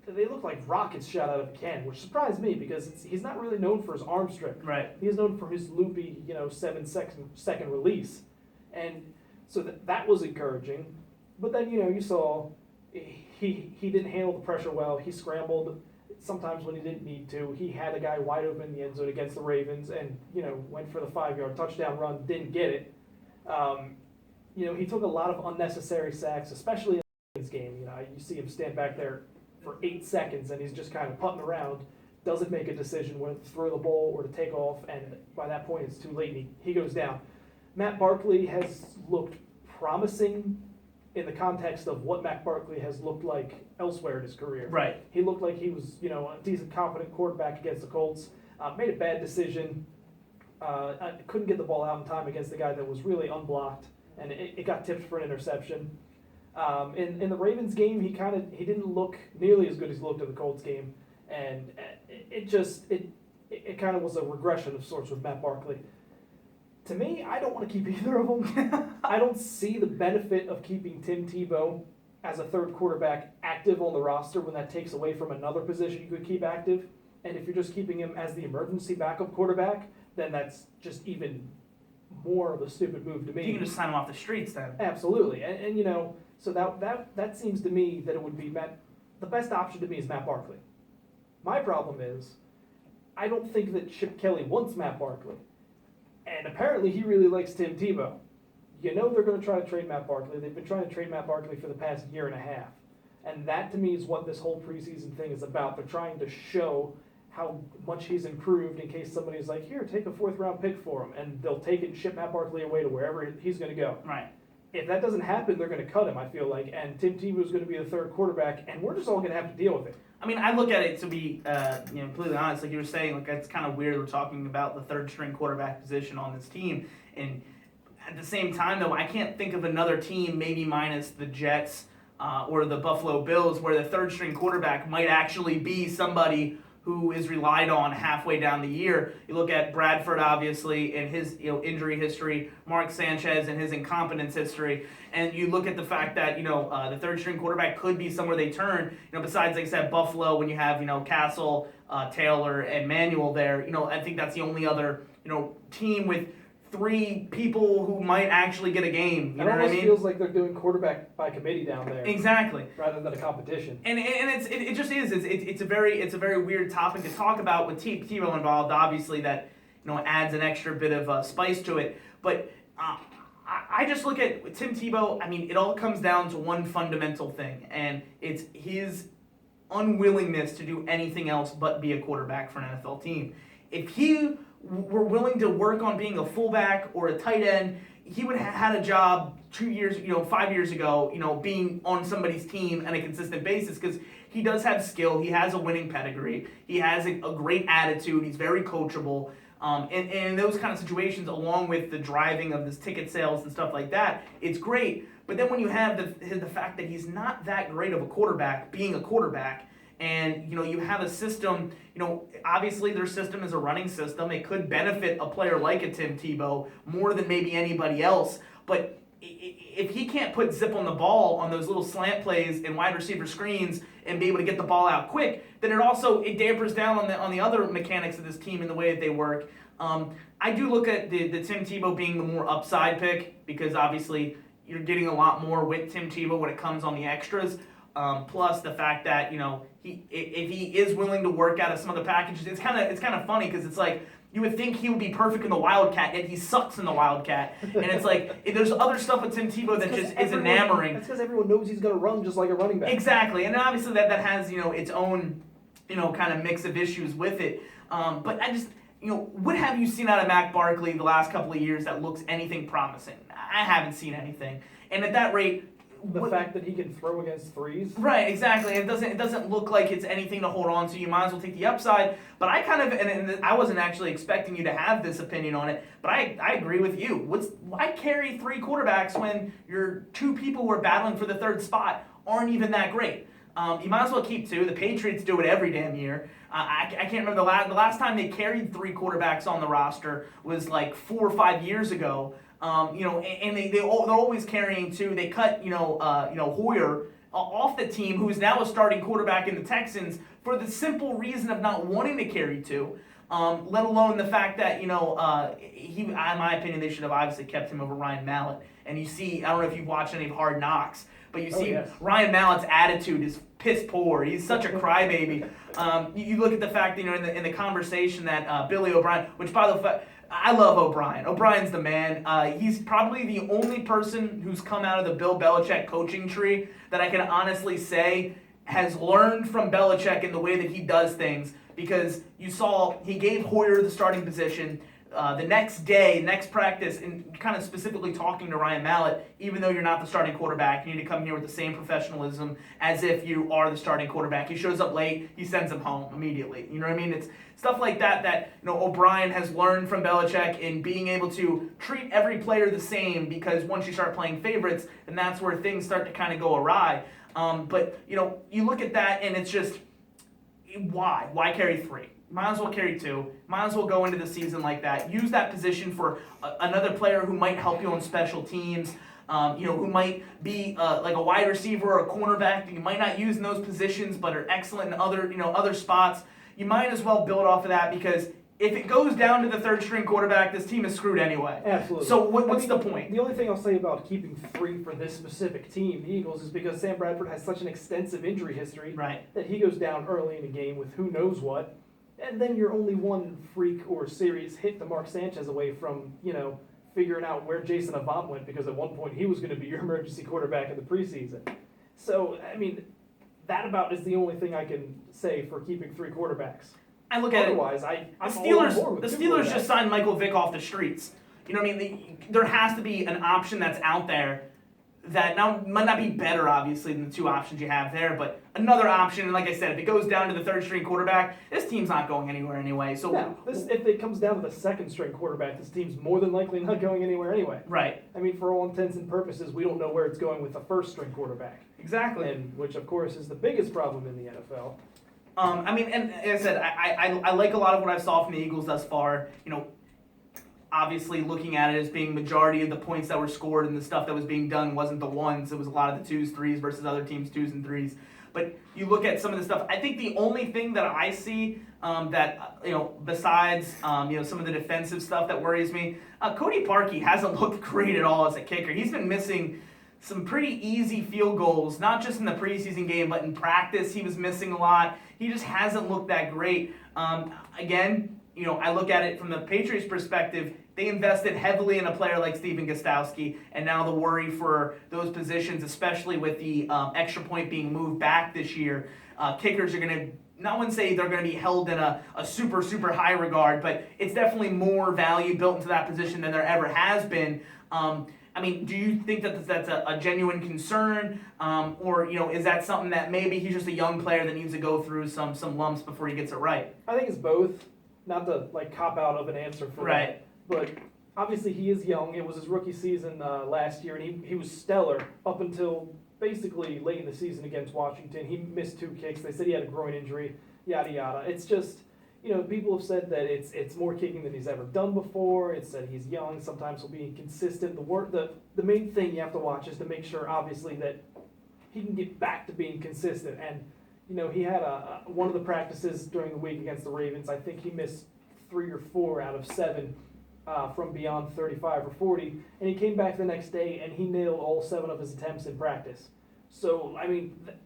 they looked like rockets shot out of a cannon, which surprised me because he's not really known for his arm strength. Right. He's known for his loopy, 7-second release. And so that was encouraging. But then, you saw he didn't handle the pressure well. He scrambled sometimes when he didn't need to. He had a guy wide open in the end zone against the Ravens and, went for the 5-yard touchdown run, didn't get it. He took a lot of unnecessary sacks, especially in this game. You see him stand back there for 8 seconds and he's just kind of putting around, doesn't make a decision whether to throw the ball or to take off, and by that point it's too late and he goes down. Matt Barkley has looked promising in the context of what Matt Barkley has looked like elsewhere in his career. Right. He looked like he was, a decent, competent quarterback against the Colts, made a bad decision, couldn't get the ball out in time against the guy that was really unblocked, and it got tipped for an interception. In the Ravens game, he didn't look nearly as good as he looked in the Colts game, and it kind of was a regression of sorts with Matt Barkley. To me, I don't want to keep either of them. I don't see the benefit of keeping Tim Tebow as a third quarterback active on the roster when that takes away from another position you could keep active. And if you're just keeping him as the emergency backup quarterback, then that's just even more of a stupid move to me. You can just sign him off the streets then. Absolutely, and so that seems to me that it would be the best option to me is Matt Barkley. My problem is, I don't think that Chip Kelly wants Matt Barkley, and apparently he really likes Tim Tebow. They're going to try to trade Matt Barkley. They've been trying to trade Matt Barkley for the past year and a half, and that to me is what this whole preseason thing is about. They're trying to show how much he's improved in case somebody's like, here, take a 4th-round pick for him, and they'll take it and ship Matt Barkley away to wherever he's going to go. Right. If that doesn't happen, they're going to cut him, I feel like, and Tim Tebow's going to be the third quarterback, and we're just all going to have to deal with it. I mean, I look at it to be, completely honest. Like you were saying, like it's kind of weird we're talking about the third-string quarterback position on this team, and at the same time, though, I can't think of another team, maybe minus the Jets or the Buffalo Bills, where the third-string quarterback might actually be somebody who is relied on halfway down the year. You look at Bradford, obviously, and his injury history, Mark Sanchez and his incompetence history, and you look at the fact that the third-string quarterback could be somewhere they turn. Besides, like I said, Buffalo, when you have Castle, Taylor, and Manuel there, I think that's the only other team with 3 people who might actually get a game. You know what I mean? It almost feels like they're doing quarterback by committee down there. Exactly. Rather than a competition. And it just is. It's a very weird topic to talk about with Tebow involved. Obviously, that adds an extra bit of spice to it. But I just look at Tim Tebow. I mean, it all comes down to one fundamental thing, and it's his unwillingness to do anything else but be a quarterback for an NFL team. If he were willing to work on being a fullback or a tight end, he would have had a job 2 years, 5 years ago, being on somebody's team on a consistent basis, because he does have skill, he has a winning pedigree, he has a great attitude, he's very coachable, and in those kind of situations, along with the driving of his ticket sales and stuff like that, it's great. But then when you have the fact that he's not that great of a quarterback, being a quarterback, and you have a system, obviously their system is a running system. It could benefit a player like a Tim Tebow more than maybe anybody else. But if he can't put zip on the ball on those little slant plays and wide receiver screens and be able to get the ball out quick, then it dampers down on the other mechanics of this team and the way that they work. I do look at the Tim Tebow being the more upside pick, because obviously you're getting a lot more with Tim Tebow when it comes on the extras. Plus the fact that if he is willing to work out of some of the packages, it's kind of funny because it's like you would think he would be perfect in the Wildcat, yet he sucks in the Wildcat, and it's like there's other stuff with Tim Tebow that just is enamoring. That's because everyone knows he's going to run just like a running back. Exactly, and obviously that has its own kind of mix of issues with it. But I just what have you seen out of Mac Barkley the last couple of years that looks anything promising? I haven't seen anything, and at that rate. The fact that he can throw against threes. Right, exactly. It doesn't look like it's anything to hold on to. You might as well take the upside. But I kind of, and I wasn't actually expecting you to have this opinion on it, but I agree with you. Why carry 3 quarterbacks when your 2 people who are battling for the 3rd spot aren't even that great? You might as well keep 2. The Patriots do it every damn year. I can't remember the last time they carried 3 quarterbacks on the roster was like 4 or 5 years ago. And they're always carrying 2. They cut Hoyer off the team, who is now a starting quarterback in the Texans, for the simple reason of not wanting to carry 2. Let alone the fact that in my opinion, they should have obviously kept him over Ryan Mallett. And you see, I don't know if you've watched any of Hard Knocks, but you see Ryan Mallett's attitude is piss poor. He's such a crybaby. You look at the fact that in the conversation that Billy O'Brien, which by the way, I love O'Brien. O'Brien's the man. He's probably the only person who's come out of the Bill Belichick coaching tree that I can honestly say has learned from Belichick in the way that he does things, because you saw he gave Hoyer the starting position. The next day, next practice, and kind of specifically talking to Ryan Mallett, even though you're not the starting quarterback, you need to come here with the same professionalism as if you are the starting quarterback. He shows up late, he sends him home immediately. You know what I mean? It's stuff like that O'Brien has learned from Belichick in being able to treat every player the same, because once you start playing favorites, then that's where things start to kind of go awry. But you look at that and it's just, why carry 3? Might as well carry 2. Might as well go into the season like that. Use that position for another player who might help you on special teams. Who might be like a wide receiver or a cornerback that you might not use in those positions, but are excellent in other spots. You might as well build off of that, because if it goes down to the 3rd string quarterback, this team is screwed anyway. Absolutely. So what's the point? The only thing I'll say about keeping 3 for this specific team, the Eagles, is because Sam Bradford has such an extensive injury history that he goes down early in the game with who knows what. And then you're only one freak or serious hit to Mark Sanchez away from, figuring out where Jason Avant went, because at one point he was going to be your emergency quarterback in the preseason. So, I mean, that about is the only thing I can say for keeping 3 quarterbacks. I look at Otherwise, it. The Steelers just signed Michael Vick off the streets. You know what I mean? There has to be an option that's out there that now might not be better, obviously, than the 2 options you have there, but another option. And like I said, if it goes down to the 3rd string quarterback, this team's not going anywhere anyway. So if it comes down to the 2nd string quarterback, this team's more than likely not going anywhere anyway. Right. I mean, for all intents and purposes, we don't know where it's going with the 1st string quarterback. Exactly. And which, of course, is the biggest problem in the NFL. And as I said, I like a lot of what I saw from the Eagles thus far. Obviously looking at it as being majority of the points that were scored and the stuff that was being done wasn't the ones. It was a lot of the 2s, 3s versus other teams' 2s and 3s. But you look at some of the stuff. I think the only thing that I see besides some of the defensive stuff that worries me, Cody Parkey hasn't looked great at all as a kicker. He's been missing some pretty easy field goals, not just in the preseason game, but in practice he was missing a lot. He just hasn't looked that great. I look at it from the Patriots' perspective. They invested heavily in a player like Steven Gostkowski, and now the worry for those positions, especially with the extra point being moved back this year, kickers are going to, not one say they're going to be held in a super, super high regard, but it's definitely more value built into that position than there ever has been. Do you think that that's a genuine concern, or is that something that maybe he's just a young player that needs to go through some lumps before he gets it right? I think it's both. Not the cop out of an answer for that, but obviously he is young. It was his rookie season last year, and he was stellar up until basically late in the season against Washington. He missed 2 kicks. They said he had a groin injury, yada yada. It's just people have said that it's more kicking than he's ever done before. It's that he's young. Sometimes he'll be inconsistent. The main thing you have to watch is to make sure, obviously, that he can get back to being consistent. And he had one of the practices during the week against the Ravens. I think he missed 3 or 4 out of 7 from beyond 35 or 40. And he came back the next day and he nailed all 7 of his attempts in practice. So,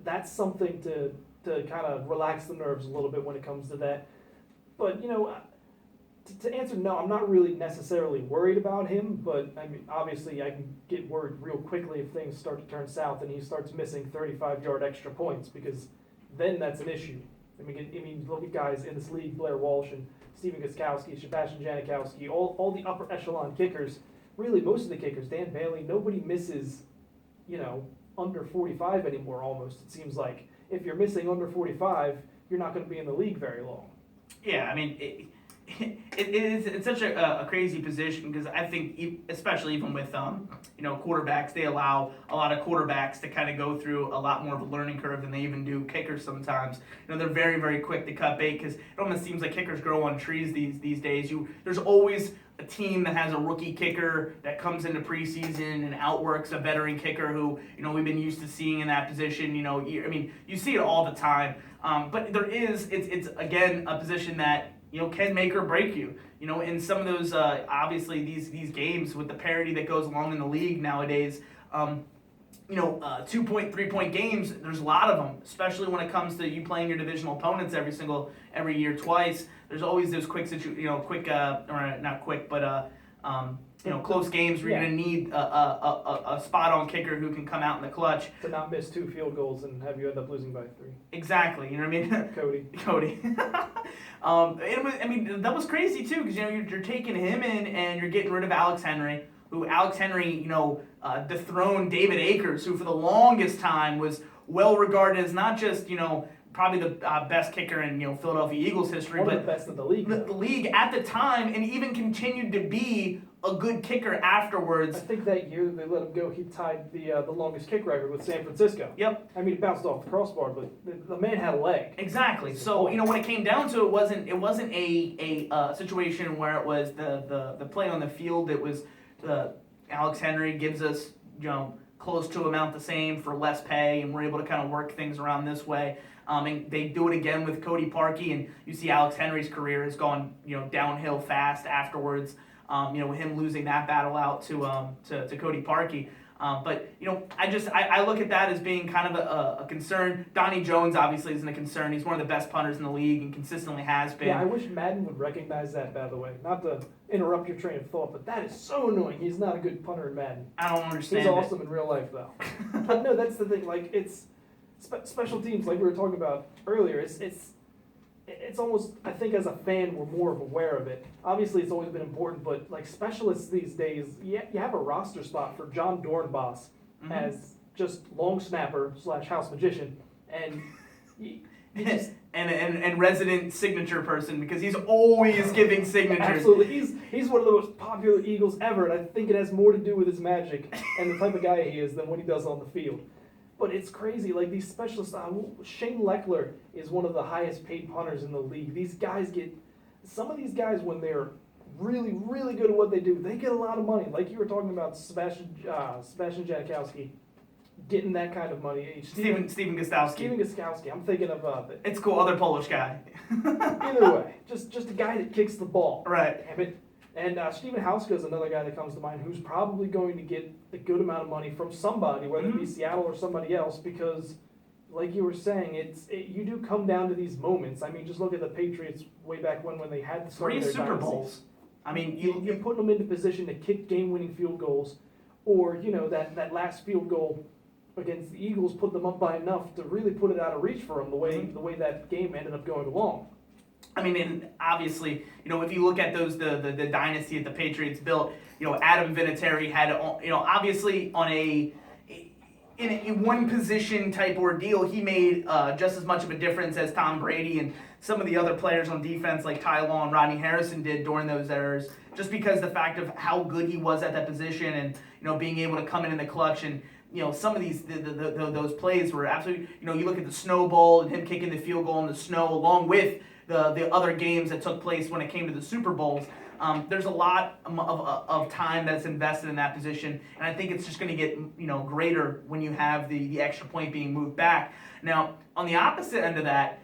that's something to to kind of relax the nerves a little bit when it comes to that. But, to answer no, I'm not really necessarily worried about him, but I mean, obviously I can get worried real quickly if things start to turn south and he starts missing 35-yard extra points, because then that's an issue. I mean, look at guys in this league, Blair Walsh and Steven Gostkowski, Sebastian Janikowski, all the upper echelon kickers, really most of the kickers, Dan Bailey, nobody misses, under 45 anymore almost, it seems like. If you're missing under 45, you're not going to be in the league very long. Yeah, I mean, it's such a crazy position, because I think, especially even with quarterbacks, they allow a lot of quarterbacks to kind of go through a lot more of a learning curve than they even do kickers sometimes. They're very, very quick to cut bait, because it almost seems like kickers grow on trees these days. There's always a team that has a rookie kicker that comes into preseason and outworks a veteran kicker who we've been used to seeing in that position. You see it all the time. But it's again a position that can make or break you. In some of those, obviously these games with the parity that goes along in the league nowadays, 2-point, 3-point games, there's a lot of them, especially when it comes to you playing your divisional opponents every year twice. There's always those close games where you're going to need a spot-on kicker who can come out in the clutch. To not miss 2 field goals and have you end up losing by 3. Exactly, you know what I mean? Cody. That was crazy too, because you're taking him in and you're getting rid of Alex Henry, dethroned David Akers, who for the longest time was well regarded as not just probably the best kicker in Philadelphia Eagles history, One but of the best in the league. The league at the time, and even continued to be a good kicker afterwards. I think that year they let him go, he tied the longest kick record with San Francisco. Yep. I mean, it bounced off the crossbar, but the man had a leg. Exactly. So when it came down to it, wasn't a situation where it was the play on the field. It was Alex Henry gives us close to amount the same for less pay, and we're able to kind of work things around this way. And they do it again with Cody Parkey, and you see Alex Henry's career has gone downhill fast afterwards. With him losing that battle out to Cody Parkey. But I look at that as being kind of a concern. Donnie Jones obviously isn't a concern. He's one of the best punters in the league and consistently has been. Yeah, I wish Madden would recognize that, by the way. Not to interrupt your train of thought, but that is so annoying. He's not a good punter in Madden. I don't understand. He's awesome in real life, though. But no, that's the thing. Like, it's special teams, like we were talking about earlier. It's almost, I think as a fan, we're more aware of it. Obviously, it's always been important, but like specialists these days, you have a roster spot for John Dornbos as just long snapper / house magician, and and resident signature person, because he's always giving signatures. Absolutely, he's one of the most popular Eagles ever, and I think it has more to do with his magic and the type of guy he is than what he does on the field. But it's crazy, like these specialists, Shane Leckler is one of the highest paid punters in the league. Some of these guys, when they're really, really good at what they do, they get a lot of money. Like you were talking about Sebastian Janikowski getting that kind of money. Steven Gostkowski. Steven Gostkowski, I'm thinking of it. It's cool, other Polish guy. Either way, just a guy that kicks the ball. Right. Damn it. And Steven Hauska is another guy that comes to mind who's probably going to get a good amount of money from somebody, whether it be Seattle or somebody else, because, like you were saying, you do come down to these moments. I mean, just look at the Patriots way back when they had to start their 3 Super dynasties. Bowls. I mean, you're putting them into position to kick game-winning field goals, or that last field goal against the Eagles put them up by enough to really put it out of reach for them. The way that game ended up going along. I mean, and obviously, if you look at the dynasty that the Patriots built, Adam Vinatieri had, obviously on in a one position type ordeal, he made just as much of a difference as Tom Brady and some of the other players on defense like Ty Law and Rodney Harrison did during those eras, just because the fact of how good he was at that position and, being able to come in the clutch and, some of those plays were absolutely, you look at the Snow Bowl and him kicking the field goal in the snow along with the other games that took place when it came to the Super Bowls. There's a lot of time that's invested in that position, and I think it's just going to get greater when you have the extra point being moved back. Now, on the opposite end of that,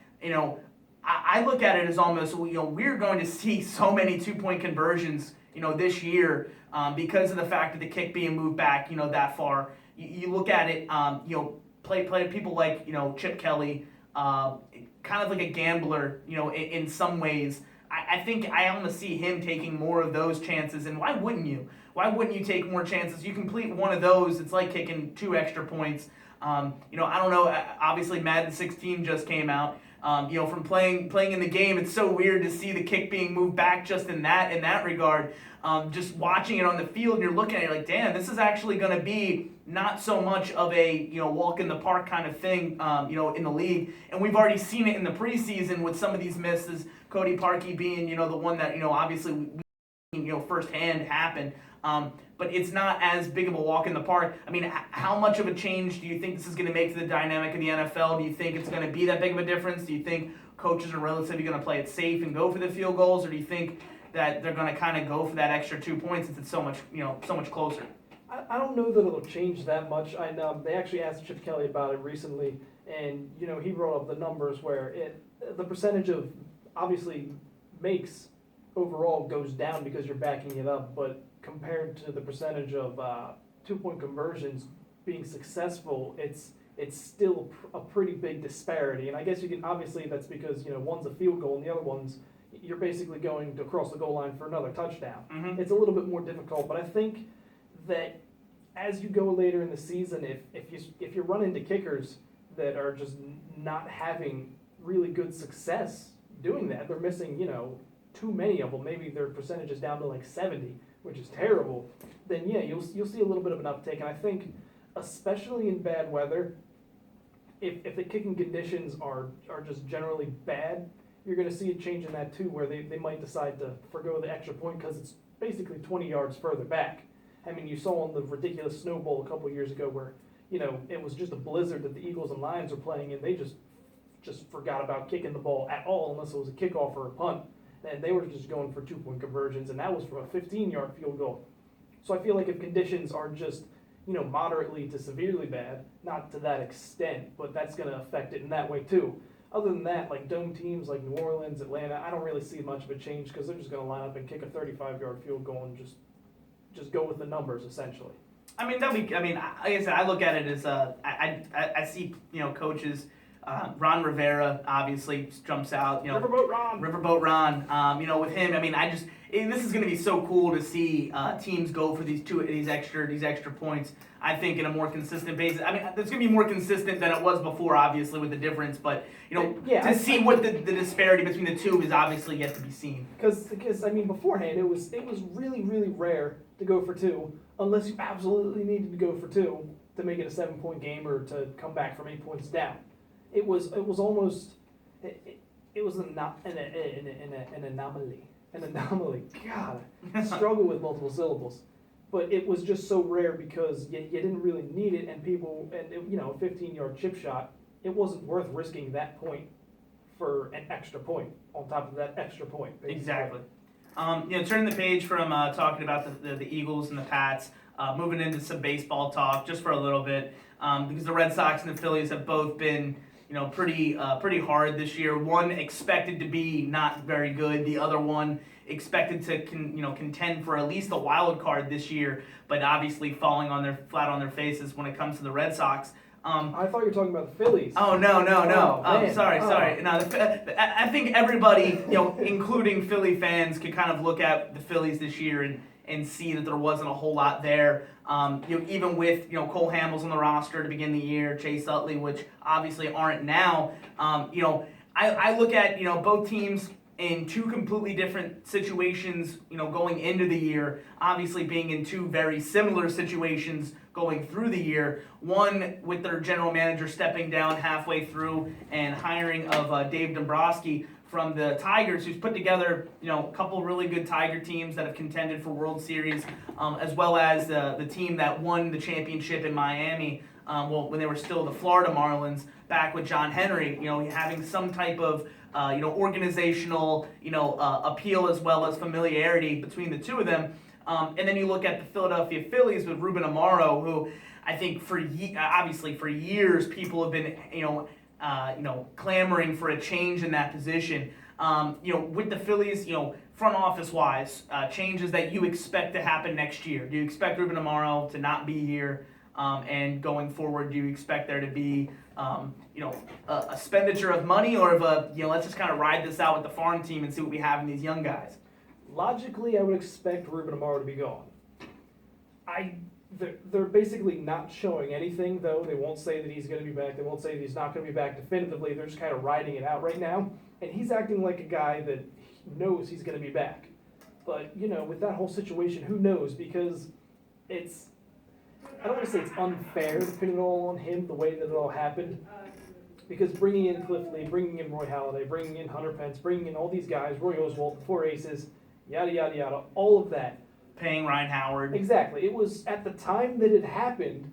I look at it as almost we're going to see so many 2-point conversions this year because of the fact of the kick being moved back that far. You look at it, play people like Chip Kelly. kind of like a gambler, in some ways. I think I almost see him taking more of those chances, and why wouldn't you? Why wouldn't you take more chances? You complete one of those, it's like kicking 2 extra points. I don't know. Obviously, Madden 16 just came out. From playing in the game, it's so weird to see the kick being moved back just in that regard. Just watching it on the field, and you're looking at it like, damn, this is actually going to be not so much of a walk in the park kind of thing, in the league. And we've already seen it in the preseason with some of these misses. Cody Parkey being the one that obviously we firsthand happen. But it's not as big of a walk in the park. I mean, how much of a change do you think this is going to make to the dynamic of the NFL? Do you think it's going to be that big of a difference? Do you think coaches are relatively going to play it safe and go for the field goals, or do you think that they're going to kind of go for that extra 2 points since it's so much closer? I don't know that it'll change that much. They actually asked Chip Kelly about it recently, and he brought up the numbers where the percentage of obviously makes overall goes down because you're backing it up, but compared to the percentage of 2-point conversions being successful, it's still a pretty big disparity. And I guess you can, obviously that's because one's a field goal and the other one's you're basically going to cross the goal line for another touchdown. Mm-hmm. It's a little bit more difficult, but I think that as you go later in the season, if you run into kickers that are just not having really good success doing that, they're missing too many of them. Maybe their percentage is down to like 70, which is terrible. Then yeah, you'll see a little bit of an uptick. And I think, especially in bad weather, if the kicking conditions are just generally bad, you're going to see a change in that too, where they might decide to forgo the extra point because it's basically 20 yards further back. I mean, you saw on the ridiculous Snow Bowl a couple years ago where it was just a blizzard that the Eagles and Lions were playing, and they just forgot about kicking the ball at all unless it was a kickoff or a punt. And they were just going for 2-point conversions, and that was from a 15-yard field goal. So I feel like if conditions are just, moderately to severely bad, not to that extent, but that's going to affect it in that way too. Other than that, like dome teams like New Orleans, Atlanta, I don't really see much of a change because they're just going to line up and kick a 35-yard field goal and just go with the numbers essentially. I mean, like I said, I look at it as I see coaches. Ron Rivera obviously jumps out. Riverboat Ron. With him, this is going to be so cool to see teams go for these extra points. I think in a more consistent basis. I mean, it's going to be more consistent than it was before, obviously, with the difference. But to see what the disparity between the two is obviously yet to be seen. Because beforehand it was really really rare to go for 2 unless you absolutely needed to go for 2 to make it a 7-point game or to come back from 8 points down. It was almost it was an anomaly. An anomaly. God, I struggle with multiple syllables. But it was just so rare because you didn't really need it, and a 15-yard chip shot, it wasn't worth risking that point for an extra point on top of that extra point. Basically. Exactly. Turning the page from talking about the Eagles and the Pats, moving into some baseball talk just for a little bit, because the Red Sox and the Phillies have both been pretty hard this year. One expected to be not very good. The other one expected to contend for at least a wild card this year, but obviously falling flat on their faces when it comes to the Red Sox. I thought you were talking about the Phillies. Oh no! Sorry. No, I think everybody, including Philly fans, could kind of look at the Phillies this year and see that there wasn't a whole lot there. Even with Cole Hamels on the roster to begin the year, Chase Utley, which obviously aren't now. I look at both teams in 2 completely different situations. Going into the year, obviously being in 2 very similar situations going through the year. One with their general manager stepping down halfway through and hiring of Dave Dombrowski from the Tigers, who's put together, a couple really good Tiger teams that have contended for World Series, as well as the team that won the championship in Miami, when they were still the Florida Marlins, back with John Henry, having some type of, organizational, appeal as well as familiarity between the two of them. And then you look at the Philadelphia Phillies with Ruben Amaro, who I think for years people have been, clamoring for a change in that position. With the Phillies, front office wise, changes that you expect to happen next year. Do you expect Ruben Amaro to not be here? And going forward, do you expect there to be, a expenditure of money, or of let's just kind of ride this out with the farm team and see what we have in these young guys? Logically, I would expect Ruben Amaro to be gone. They're basically not showing anything, though. They won't say that he's going to be back. They won't say that he's not going to be back definitively. They're just kind of riding it out right now. And he's acting like a guy that knows he's going to be back. But, with that whole situation, who knows? Because I don't want to say it's unfair to pin it all on him, the way that it all happened. Because bringing in Philthy, bringing in Roy Halladay, bringing in Hunter Pence, bringing in all these guys, Roy Oswalt, the four aces, yada, yada, yada, all of that. Paying Ryan Howard. Exactly. It was at the time that it happened,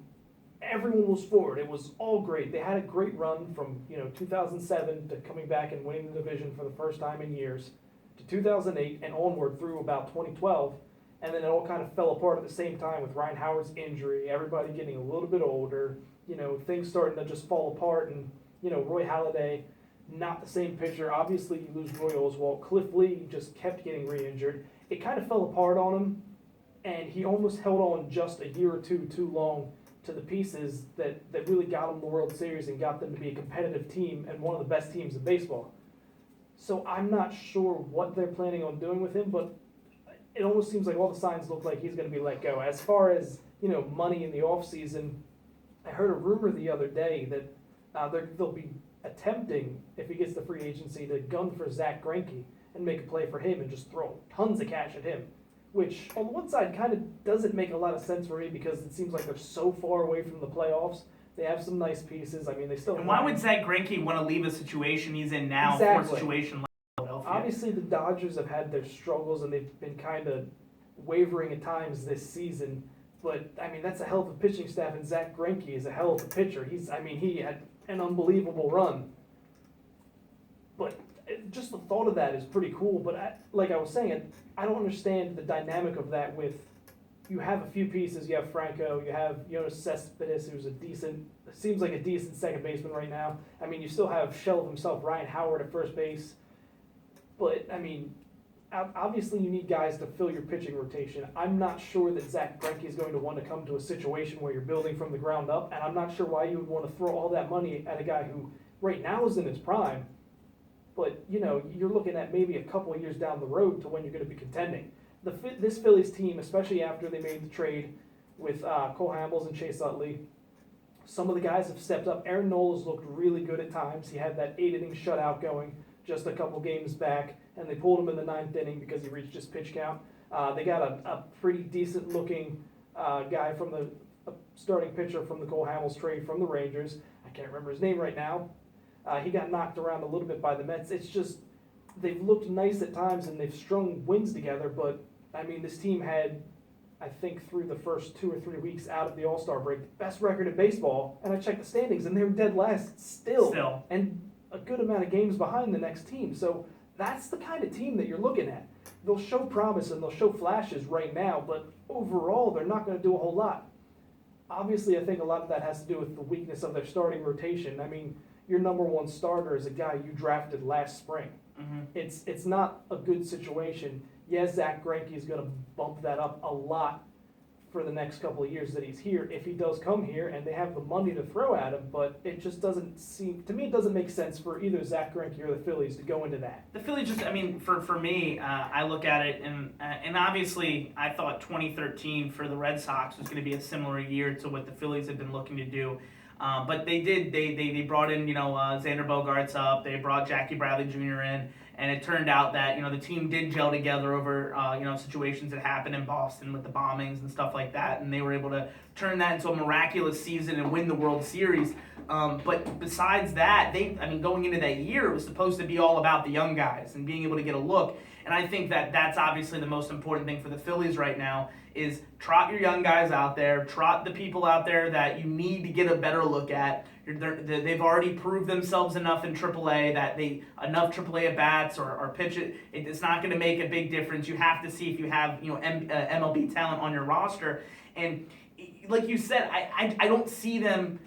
everyone was for it. It was all great. They had a great run from 2007 to coming back and winning the division for the first time in years, to 2008 and onward through about 2012, and then it all kind of fell apart at the same time with Ryan Howard's injury, everybody getting a little bit older, things starting to just fall apart, and Roy Halladay, not the same pitcher. Obviously, you lose Roy Oswalt. Cliff Lee just kept getting re-injured. It kind of fell apart on him. And he almost held on just a year or two too long to the pieces that really got them the World Series and got them to be a competitive team and one of the best teams in baseball. So I'm not sure what they're planning on doing with him, but it almost seems like all the signs look like he's going to be let go. As far as, money in the offseason, I heard a rumor the other day that they'll be attempting, if he gets the free agency, to gun for Zach Greinke and make a play for him and just throw tons of cash at him. Which, on the one side, kind of doesn't make a lot of sense for me because it seems like they're so far away from the playoffs. They have some nice pieces. I mean, they still. And why would Zach Greinke want to leave a situation he's in now Exactly. for a situation like Philadelphia? Obviously, the Dodgers have had their struggles and they've been kind of wavering at times this season. But I mean, that's a hell of a pitching staff, and Zach Greinke is a hell of a pitcher. He had an unbelievable run. But just the thought of that is pretty cool. But like I was saying, I don't understand the dynamic of that with, you have a few pieces, you have Franco, you have Jonas Cespedes, who's seems like a decent second baseman right now. I mean, you still have shell of himself, Ryan Howard at first base. But, I mean, obviously you need guys to fill your pitching rotation. I'm not sure that Zach Greinke is going to want to come to a situation where you're building from the ground up, and I'm not sure why you would want to throw all that money at a guy who right now is in his prime. But, you're looking at maybe a couple of years down the road to when you're going to be contending. This Phillies team, especially after they made the trade with Cole Hamels and Chase Utley, some of the guys have stepped up. Aaron Nola has looked really good at times. He had that 8-inning shutout going just a couple games back, and they pulled him in the 9th inning because he reached his pitch count. They got a pretty decent-looking guy from the starting pitcher from the Cole Hamels trade from the Rangers. I can't remember his name right now. He got knocked around a little bit by the Mets. It's just, they've looked nice at times and they've strung wins together, but I mean, this team had, I think through the first 2 or 3 weeks out of the All-Star break, the best record in baseball, and I checked the standings and they were dead last still. And a good amount of games behind the next team. So that's the kind of team that you're looking at. They'll show promise and they'll show flashes right now, but overall they're not going to do a whole lot. Obviously, I think a lot of that has to do with the weakness of their starting rotation. I mean, your number one starter is a guy you drafted last spring. Mm-hmm. It's not a good situation. Yes, Zach Greinke is going to bump that up a lot for the next couple of years that he's here, if he does come here and they have the money to throw at him, but it just doesn't seem, to me it doesn't make sense for either Zach Greinke or the Phillies to go into that. The Phillies just, I mean, for me, I look at it, and obviously I thought 2013 for the Red Sox was going to be a similar year to what the Phillies have been looking to do. But they brought in, Xander Bogaerts up, they brought Jackie Bradley Jr. in, and it turned out that, the team did gel together over, situations that happened in Boston with the bombings and stuff like that, and they were able to turn that into a miraculous season and win the World Series. But besides that, going into that year, it was supposed to be all about the young guys and being able to get a look. And I think that that's obviously the most important thing for the Phillies right now is trot your young guys out there, trot the people out there that you need to get a better look at. They've already proved themselves enough in AAA that enough AAA at bats or pitch it. It's not going to make a big difference. You have to see if you have MLB talent on your roster. And like you said, I don't see them,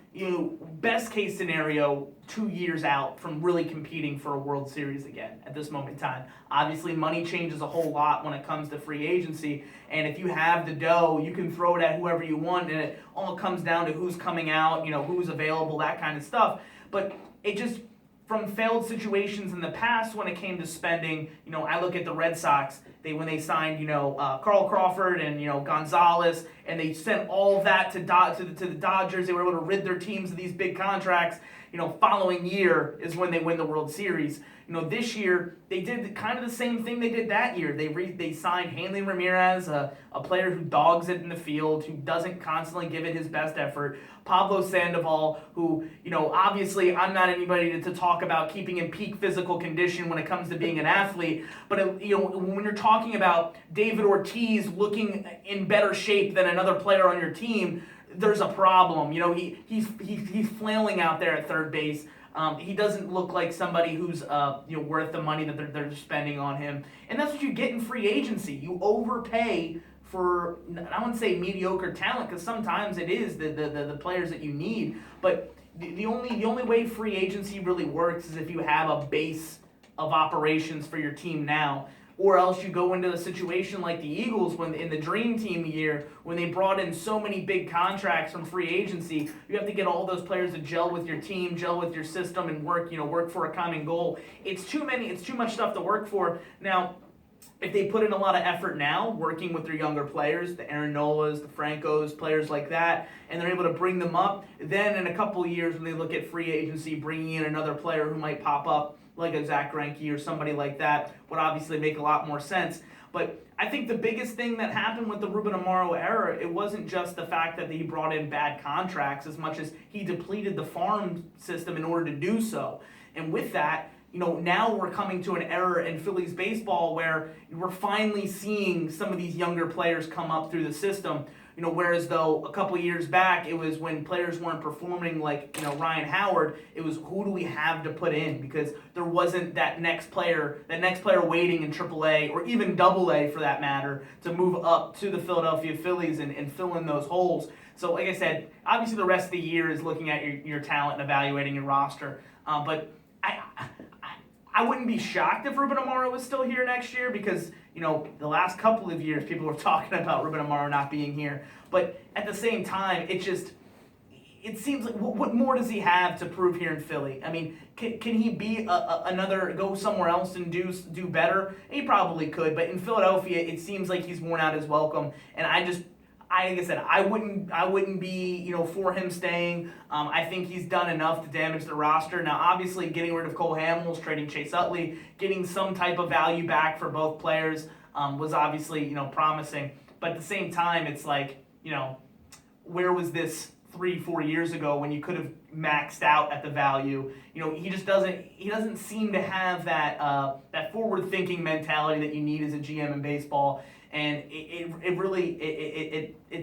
best case scenario, 2 years out from really competing for a World Series again at this moment in time. Obviously, money changes a whole lot when it comes to free agency, and if you have the dough, you can throw it at whoever you want, and it all comes down to who's coming out, who's available, that kind of stuff. But it just, from failed situations in the past when it came to spending, I look at the Red Sox, when they signed, Carl Crawford and, Gonzalez, and they sent all of that to the Dodgers. They were able to rid their teams of these big contracts. Following year is when they win the World Series. This year, they did kind of the same thing they did that year. They signed Hanley Ramirez, a player who dogs it in the field, who doesn't constantly give it his best effort. Pablo Sandoval, who, obviously I'm not anybody to talk about keeping in peak physical condition when it comes to being an athlete, but, when you're talking about David Ortiz looking in better shape than another player on your team, there's a problem. He's flailing out there at third base. He doesn't look like somebody who's worth the money that they're spending on him, and that's what you get in free agency. You overpay for, I wouldn't say mediocre talent, because sometimes it is the players that you need. But the only way free agency really works is if you have a base of operations for your team now. Or else you go into a situation like the Eagles when in the Dream Team year, when they brought in so many big contracts from free agency. You have to get all those players to gel with your team, gel with your system, and work for a common goal. It's too much stuff to work for. Now, if they put in a lot of effort now, working with their younger players, the Aaron Nolas, the Francos, players like that, and they're able to bring them up, then in a couple of years when they look at free agency, bringing in another player who might pop up, like a Zach Greinke or somebody like that, would obviously make a lot more sense. But I think the biggest thing that happened with the Ruben Amaro era, it wasn't just the fact that he brought in bad contracts as much as he depleted the farm system in order to do so. And with that, now we're coming to an era in Phillies baseball where we're finally seeing some of these younger players come up through the system. Whereas though a couple years back, it was when players weren't performing like, Ryan Howard, it was who do we have to put in, because there wasn't that next player waiting in AAA or even AA for that matter to move up to the Philadelphia Phillies and fill in those holes. So like I said, obviously the rest of the year is looking at your talent and evaluating your roster. But I wouldn't be shocked if Ruben Amaro was still here next year, because the last couple of years people were talking about Ruben Amaro not being here. But at the same time, it seems like what more does he have to prove here in Philly? I mean, can he be go somewhere else and do better? He probably could, but in Philadelphia, it seems like he's worn out his welcome, and like I said, I wouldn't be, for him staying. I think he's done enough to damage the roster. Now, obviously, getting rid of Cole Hamels, trading Chase Utley, getting some type of value back for both players was obviously, promising. But at the same time, it's like, where was this 3-4 years ago when you could have maxed out at the value? He just doesn't seem to have that forward-thinking mentality that you need as a GM in baseball. And it's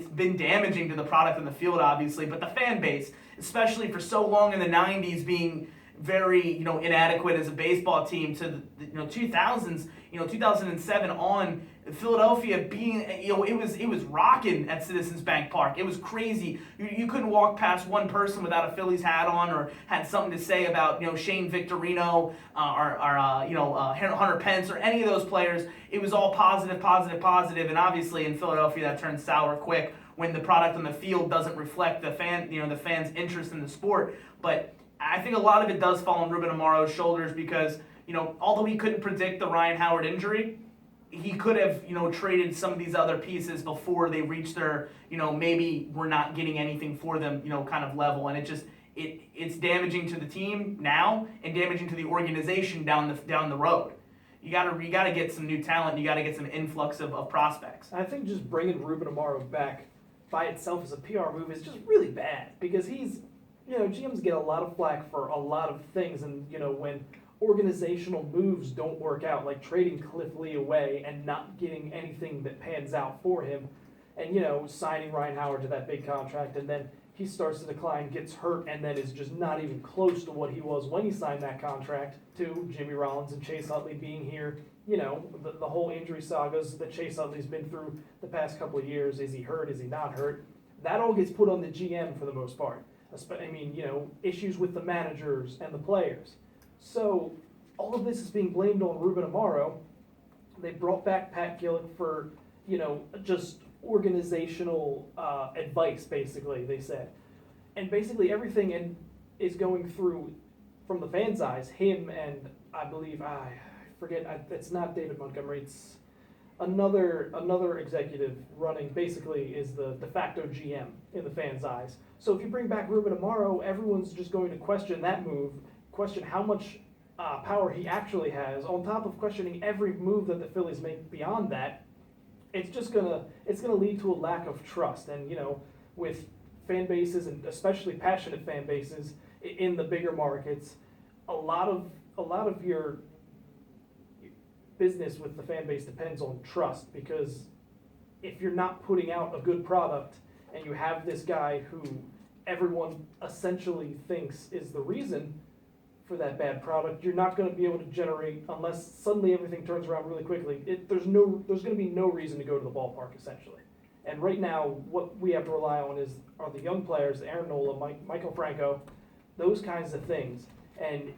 been damaging to the product in the field, obviously, but the fan base, especially for so long in the 90s, being very, inadequate as a baseball team, to the 2000s, 2007 on, Philadelphia being, it was rocking at Citizens Bank Park. It was crazy. You couldn't walk past one person without a Phillies hat on or had something to say about, Shane Victorino or Hunter Pence or any of those players. It was all positive, and obviously in Philadelphia that turns sour quick when the product on the field doesn't reflect the fans' interest in the sport. But I think a lot of it does fall on Ruben Amaro's shoulders because, although he couldn't predict the Ryan Howard injury, he could have, traded some of these other pieces before they reached their, maybe we're not getting anything for them, kind of level. And it's damaging to the team now and damaging to the organization down the road. You gotta get some new talent. You gotta get some influx of prospects. I think just bringing Ruben Amaro back by itself as a PR move is just really bad because he's, GMs get a lot of flack for a lot of things, and when organizational moves don't work out, like trading Cliff Lee away and not getting anything that pans out for him, and signing Ryan Howard to that big contract, and then he starts to decline, gets hurt, and then is just not even close to what he was when he signed that contract, to Jimmy Rollins and Chase Utley being here, the whole injury sagas that Chase Utley's been through the past couple of years. Is he hurt? Is he not hurt? that all gets put on the GM for the most part. I mean, issues with the managers and the players. So all of this is being blamed on Ruben Amaro. They brought back Pat Gillick for, just organizational advice, basically, they said. And basically everything is going through, from the fans' eyes, him and I believe, I forget, it's not David Montgomery, it's another executive running, basically is the de facto GM in the fans' eyes. So if you bring back Ruben Amaro, everyone's just going to question that move, question how much power he actually has, on top of questioning every move that the Phillies make beyond that. It's gonna lead to a lack of trust, and with fan bases, and especially passionate fan bases in the bigger markets, a lot of your business with the fan base depends on trust, because if you're not putting out a good product and you have this guy who everyone essentially thinks is the reason for that bad product, you're not going to be able to generate, unless suddenly everything turns around really quickly. There's going to be no reason to go to the ballpark, essentially. And right now, what we have to rely on are the young players, Aaron Nola, Michael Franco, those kinds of things. And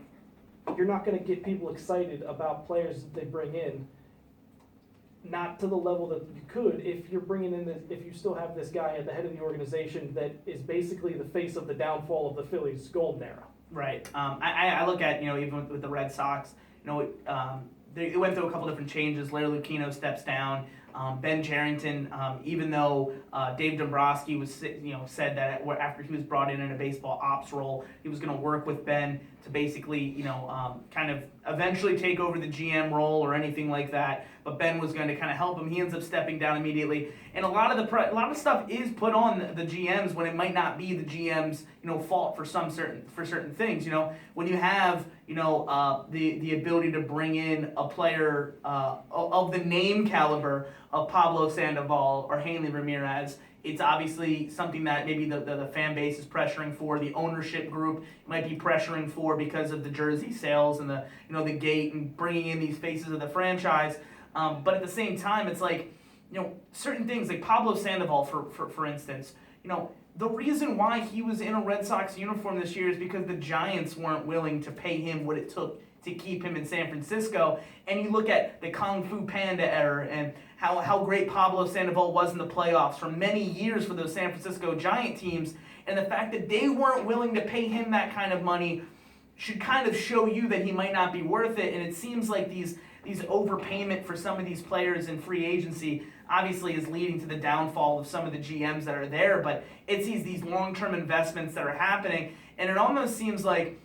you're not going to get people excited about players that they bring in, not to the level that you could if you're bringing in if you still have this guy at the head of the organization that is basically the face of the downfall of the Phillies' golden era. Right. I look at, even with the Red Sox, they went through a couple different changes. Larry Lucchino steps down. Ben Cherington, even though Dave Dombrowski was, said that after he was brought in a baseball ops role, he was going to work with Ben to basically, kind of eventually take over the GM role or anything like that. But Ben was going to kind of help him. He ends up stepping down immediately, and a lot of stuff is put on the GMs when it might not be the GM's, fault for certain things. When you have, the ability to bring in a player of the name caliber of Pablo Sandoval or Hanley Ramirez, it's obviously something that maybe the fan base is pressuring for. The ownership group might be pressuring for because of the jersey sales and the gate and bringing in these faces of the franchise. But at the same time, it's like, certain things like Pablo Sandoval, for instance, the reason why he was in a Red Sox uniform this year is because the Giants weren't willing to pay him what it took to keep him in San Francisco. And you look at the Kung Fu Panda era and how great Pablo Sandoval was in the playoffs for many years for those San Francisco Giant teams, and the fact that they weren't willing to pay him that kind of money should kind of show you that he might not be worth it. And it seems like these overpayment for some of these players in free agency obviously is leading to the downfall of some of the GMs that are there, but it's these long-term investments that are happening, and it almost seems like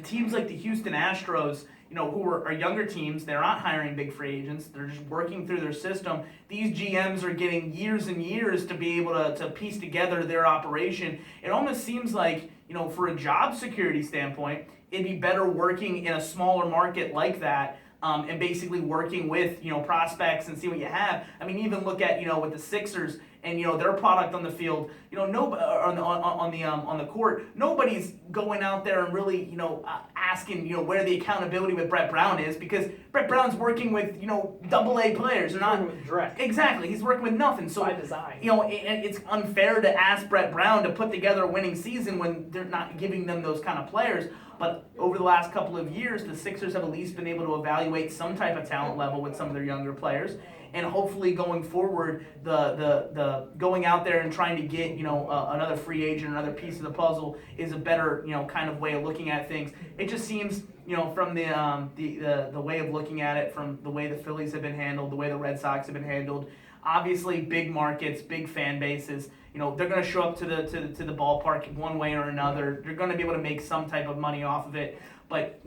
teams like the Houston Astros, who are younger teams, they're not hiring big free agents, they're just working through their system. These GMs are getting years and years to be able to piece together their operation. It almost seems like, for a job security standpoint, it'd be better working in a smaller market like that, and basically working with, prospects and see what you have. I mean, even look at, with the Sixers and, their product on the field, on the court, nobody's going out there and really, asking, where the accountability with Brett Brown is, because Brett Brown's working with, AA players. He's working with direct. Exactly. He's working with nothing. So, by design. It's unfair to ask Brett Brown to put together a winning season when they're not giving them those kind of players. But over the last couple of years, the Sixers have at least been able to evaluate some type of talent level with some of their younger players. And hopefully going forward, the going out there and trying to get, another free agent, another piece of the puzzle is a better, kind of way of looking at things. It just seems, from the way of looking at it, from the way the Phillies have been handled, the way the Red Sox have been handled, obviously big markets, big fan bases, they're going to show up to the ballpark one way or another. They're going to be able to make some type of money off of it. But,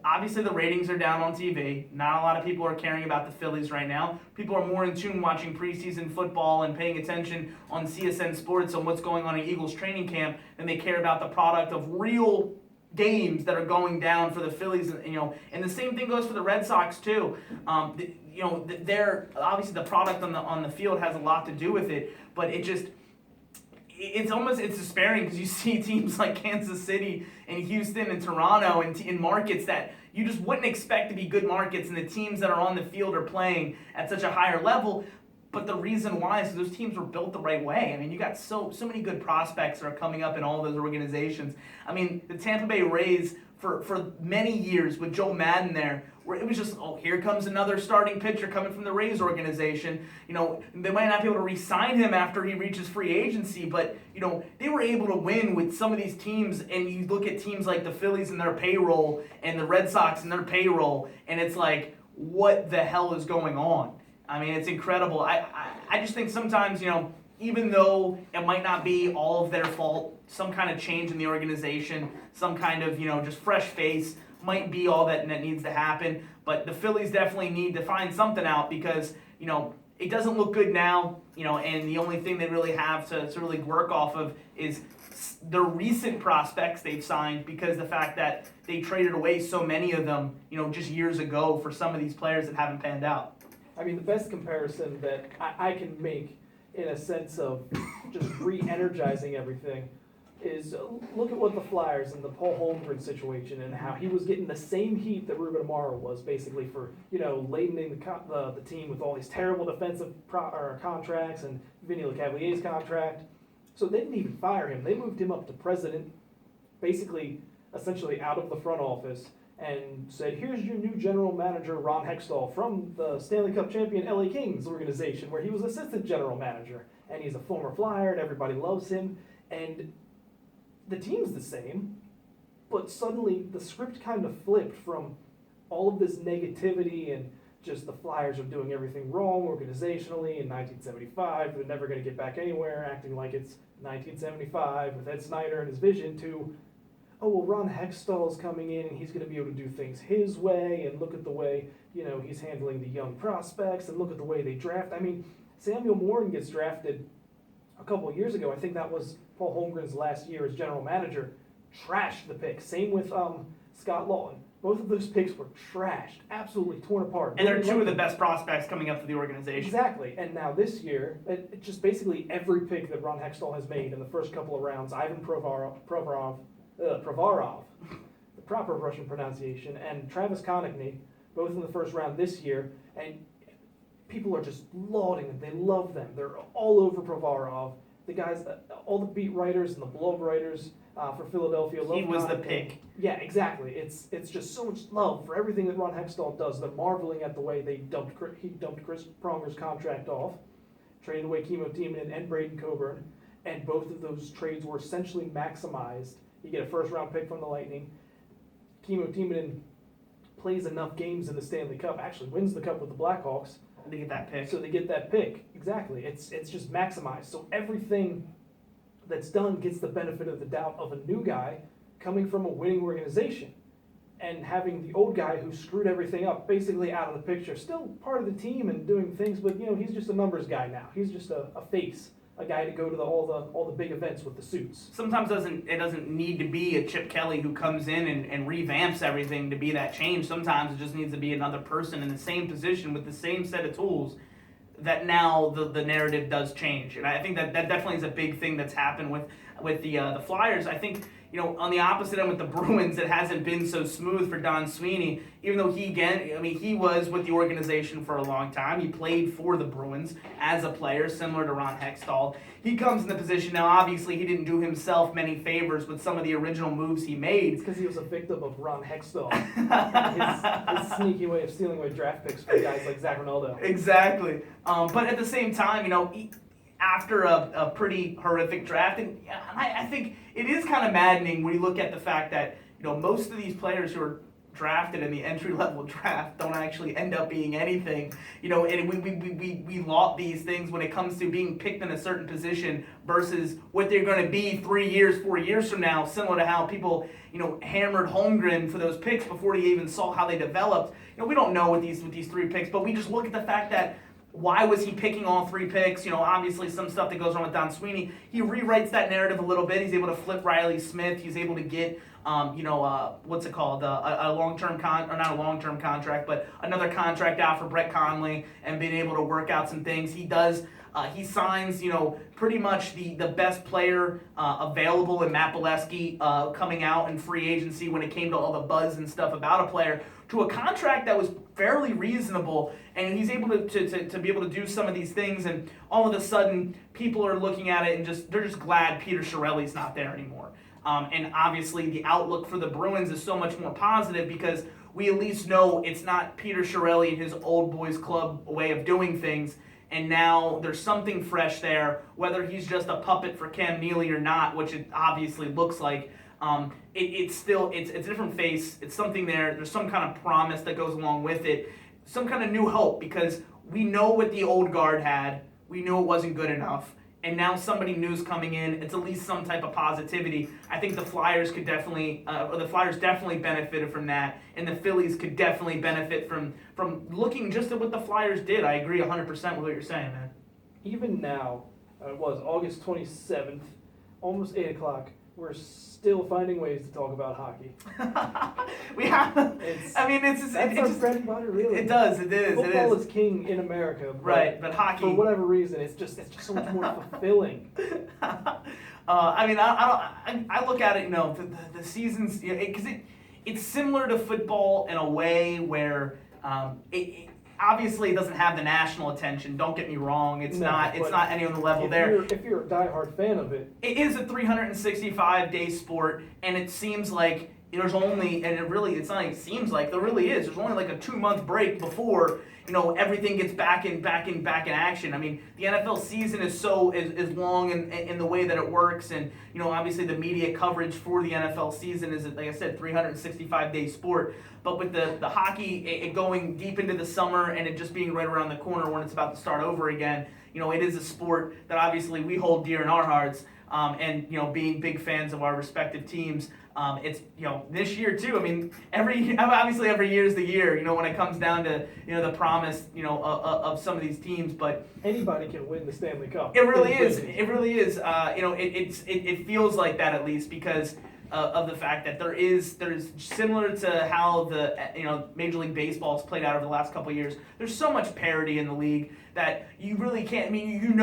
obviously the ratings are down on TV. Not a lot of people are caring about the Phillies right now. People are more in tune watching preseason football and paying attention on CSN Sports on what's going on in Eagles training camp than they care about the product of real games that are going down for the Phillies. And the same thing goes for the Red Sox too. They're obviously the product on the field has a lot to do with it, but it's despairing because you see teams like Kansas City and Houston and Toronto and in markets that you just wouldn't expect to be good markets, and the teams that are on the field are playing at such a higher level. But the reason why is those teams were built the right way. I mean, you got so many good prospects that are coming up in all those organizations. I mean, the Tampa Bay Rays for many years with Joe Madden there, where it was just, oh, here comes another starting pitcher coming from the Rays organization. You know, they might not be able to re-sign him after he reaches free agency, but, you know, they were able to win with some of these teams, and you look at teams like the Phillies and their payroll and the Red Sox and their payroll, and it's like, what the hell is going on? I mean, it's incredible. I just think sometimes, you know, even though it might not be all of their fault, some kind of change in the organization, some kind of, you know, just fresh face might be all that needs to happen. But the Phillies definitely need to find something out because, you know, it doesn't look good now, you know, and the only thing they really have to really work off of is the recent prospects they've signed, because the fact that they traded away so many of them, you know, just years ago for some of these players that haven't panned out. I mean, the best comparison that I can make in a sense of just re-energizing everything is look at what the Flyers and the Paul Holmgren situation and how he was getting the same heat that Ruben Amaro was basically for, you know, ladening the team with all these terrible defensive contracts and Vinny Lecavalier's contract. So they didn't even fire him. They moved him up to president, basically, essentially out of the front office, and said, here's your new general manager, Ron Hextall, from the Stanley Cup champion LA Kings organization, where he was assistant general manager. And he's a former Flyer, and everybody loves him. And the team's the same, but suddenly the script kind of flipped from all of this negativity and just the Flyers are doing everything wrong organizationally in 1975, they're never going to get back anywhere, acting like it's 1975 with Ed Snyder and his vision, to, oh, well, Ron Hextall's coming in and he's going to be able to do things his way, and look at the way, you know, he's handling the young prospects, and look at the way they draft. I mean, Samuel Morgan gets drafted a couple of years ago. I think that was Paul Holmgren's last year as general manager. Trashed the pick. Same with Scott Lawton. Both of those picks were trashed, absolutely torn apart. And they're two of the best prospects coming up to the organization. Exactly. And now this year, it just basically every pick that Ron Hextall has made in the first couple of rounds, Ivan Provorov, the proper Russian pronunciation, and Travis Konechny, both in the first round this year, and people are just lauding them. They love them. They're all over Provorov. The guys, all the beat writers and the blog writers for Philadelphia love He was the Konechny. pick. Yeah, exactly. It's just so much love for everything that Ron Hextall does. They're marveling at the way he dumped Chris Pronger's contract off, traded away Kimo Timonen and Braden Coburn, and both of those trades were essentially maximized. You get a first-round pick from the Lightning. Kimo Timonen plays enough games in the Stanley Cup, actually wins the Cup with the Blackhawks. They get that pick. So they get that pick. Exactly. It's just maximized. So everything that's done gets the benefit of the doubt of a new guy coming from a winning organization, and having the old guy who screwed everything up basically out of the picture, still part of the team and doing things, but you know, he's just a numbers guy now. He's just a face, a guy to go to all the big events with the suits. Sometimes it doesn't need to be a Chip Kelly who comes in and revamps everything to be that change. Sometimes it just needs to be another person in the same position with the same set of tools that now the narrative does change. And I think that definitely is a big thing that's happened with the Flyers. I think, you know, on the opposite end with the Bruins, it hasn't been so smooth for Don Sweeney, even though he was with the organization for a long time. He played for the Bruins as a player, similar to Ron Hextall. He comes in the position now, obviously he didn't do himself many favors with some of the original moves he made. It's because he was a victim of Ron Hextall, his sneaky way of stealing away draft picks for guys like Zach Ronaldo. Exactly. But at the same time, you know, after a pretty horrific draft, and I think it is kind of maddening when you look at the fact that, you know, most of these players who are drafted in the entry-level draft don't actually end up being anything, you know, and we laud these things when it comes to being picked in a certain position versus what they're going to be 3 years, 4 years from now, similar to how people, you know, hammered Holmgren for those picks before they even saw how they developed. You know, we don't know with these 3 picks, but we just look at the fact that why was he picking all 3 picks? You know, obviously some stuff that goes on with Don Sweeney. He rewrites that narrative a little bit. He's able to flip Riley Smith. He's able to get, what's it called? A long-term or not a long-term contract, but another contract out for Brett Conley, and being able to work out some things. He does. He signs, you know, pretty much the best player available in Matt Bolesky coming out in free agency when it came to all the buzz and stuff about a player, to a contract that was fairly reasonable, and he's able to be able to do some of these things, and all of a sudden people are looking at it and they're just glad Peter Chiarelli's not there anymore. And obviously the outlook for the Bruins is so much more positive because we at least know it's not Peter Chiarelli and his old boys club way of doing things, and now there's something fresh there, whether he's just a puppet for Cam Neely or not, which it obviously looks like. It's a different face. It's something there. There's some kind of promise that goes along with it, some kind of new hope, because we know what the old guard had. We knew it wasn't good enough, and now somebody new's coming in. It's at least some type of positivity. I think the Flyers could definitely, benefited from that, and the Phillies could definitely benefit from looking just at what the Flyers did. I agree 100% with what you're saying, man. Even now, it was August 27th, almost 8 o'clock. We're still finding ways to talk about hockey. We have. It's It's our just bread and butter, really. It does. It is. Football is king in America, but hockey, for whatever reason, it's just so much more fulfilling. I look at it, the seasons, because it's similar to football in a way where it obviously it doesn't have the national attention. Don't get me wrong; it's not any on the level there. If you're a diehard fan of it, it is a 365-day sport, and it seems like there's only, and it's not even seems like, there really is. There's only like a 2-month break before everything gets back in action. I mean, the NFL season is long in the way that it works, and obviously the media coverage for the NFL season is, like I said, 365-day sport. But with the hockey, it going deep into the summer and it just being right around the corner when it's about to start over again, it is a sport that obviously we hold dear in our hearts. And being big fans of our respective teams, it's this year too. I mean, every year is the year. When it comes down to the promise of some of these teams, but anybody can win the Stanley Cup. It really is. It really is. It feels like that, at least because of the fact that there's similar to how the Major League Baseball has played out over the last couple of years. There's so much parity in the league that you really can't. I mean, who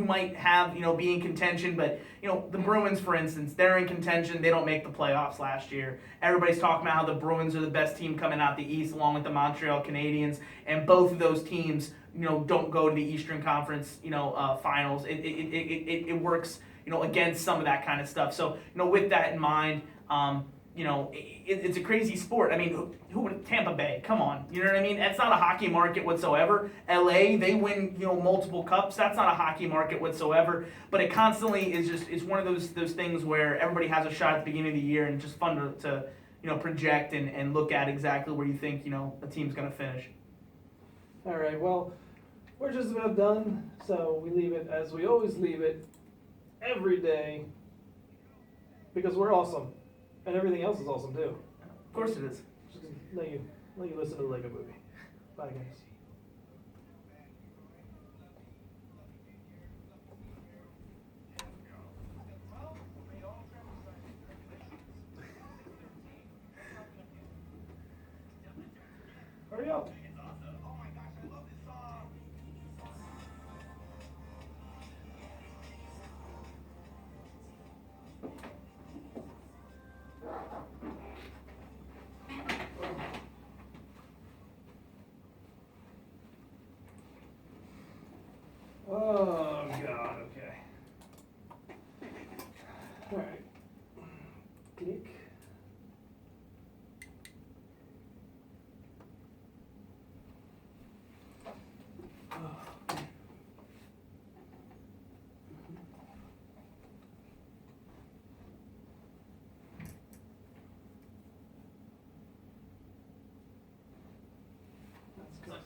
might have be in contention, but the Bruins, for instance, they're in contention. They don't make the playoffs last year. Everybody's talking about how the Bruins are the best team coming out the East, along with the Montreal Canadiens, and both of those teams don't go to the Eastern Conference finals. It works against some of that kind of stuff. So with that in mind, it's a crazy sport. I mean, who would Tampa Bay? Come on, you know what I mean? That's not a hockey market whatsoever. LA, they win multiple cups. That's not a hockey market whatsoever. But it constantly is it's one of those things where everybody has a shot at the beginning of the year, and it's just fun to project and look at exactly where you think a team's going to finish. All right, well, we're just about done, so we leave it as we always leave it every day, because we're awesome. And everything else is awesome too. Of course it is. Just let you listen to the Lego Movie. Bye, guys. Hurry up. Oh, God, okay. All right. Click. That's good.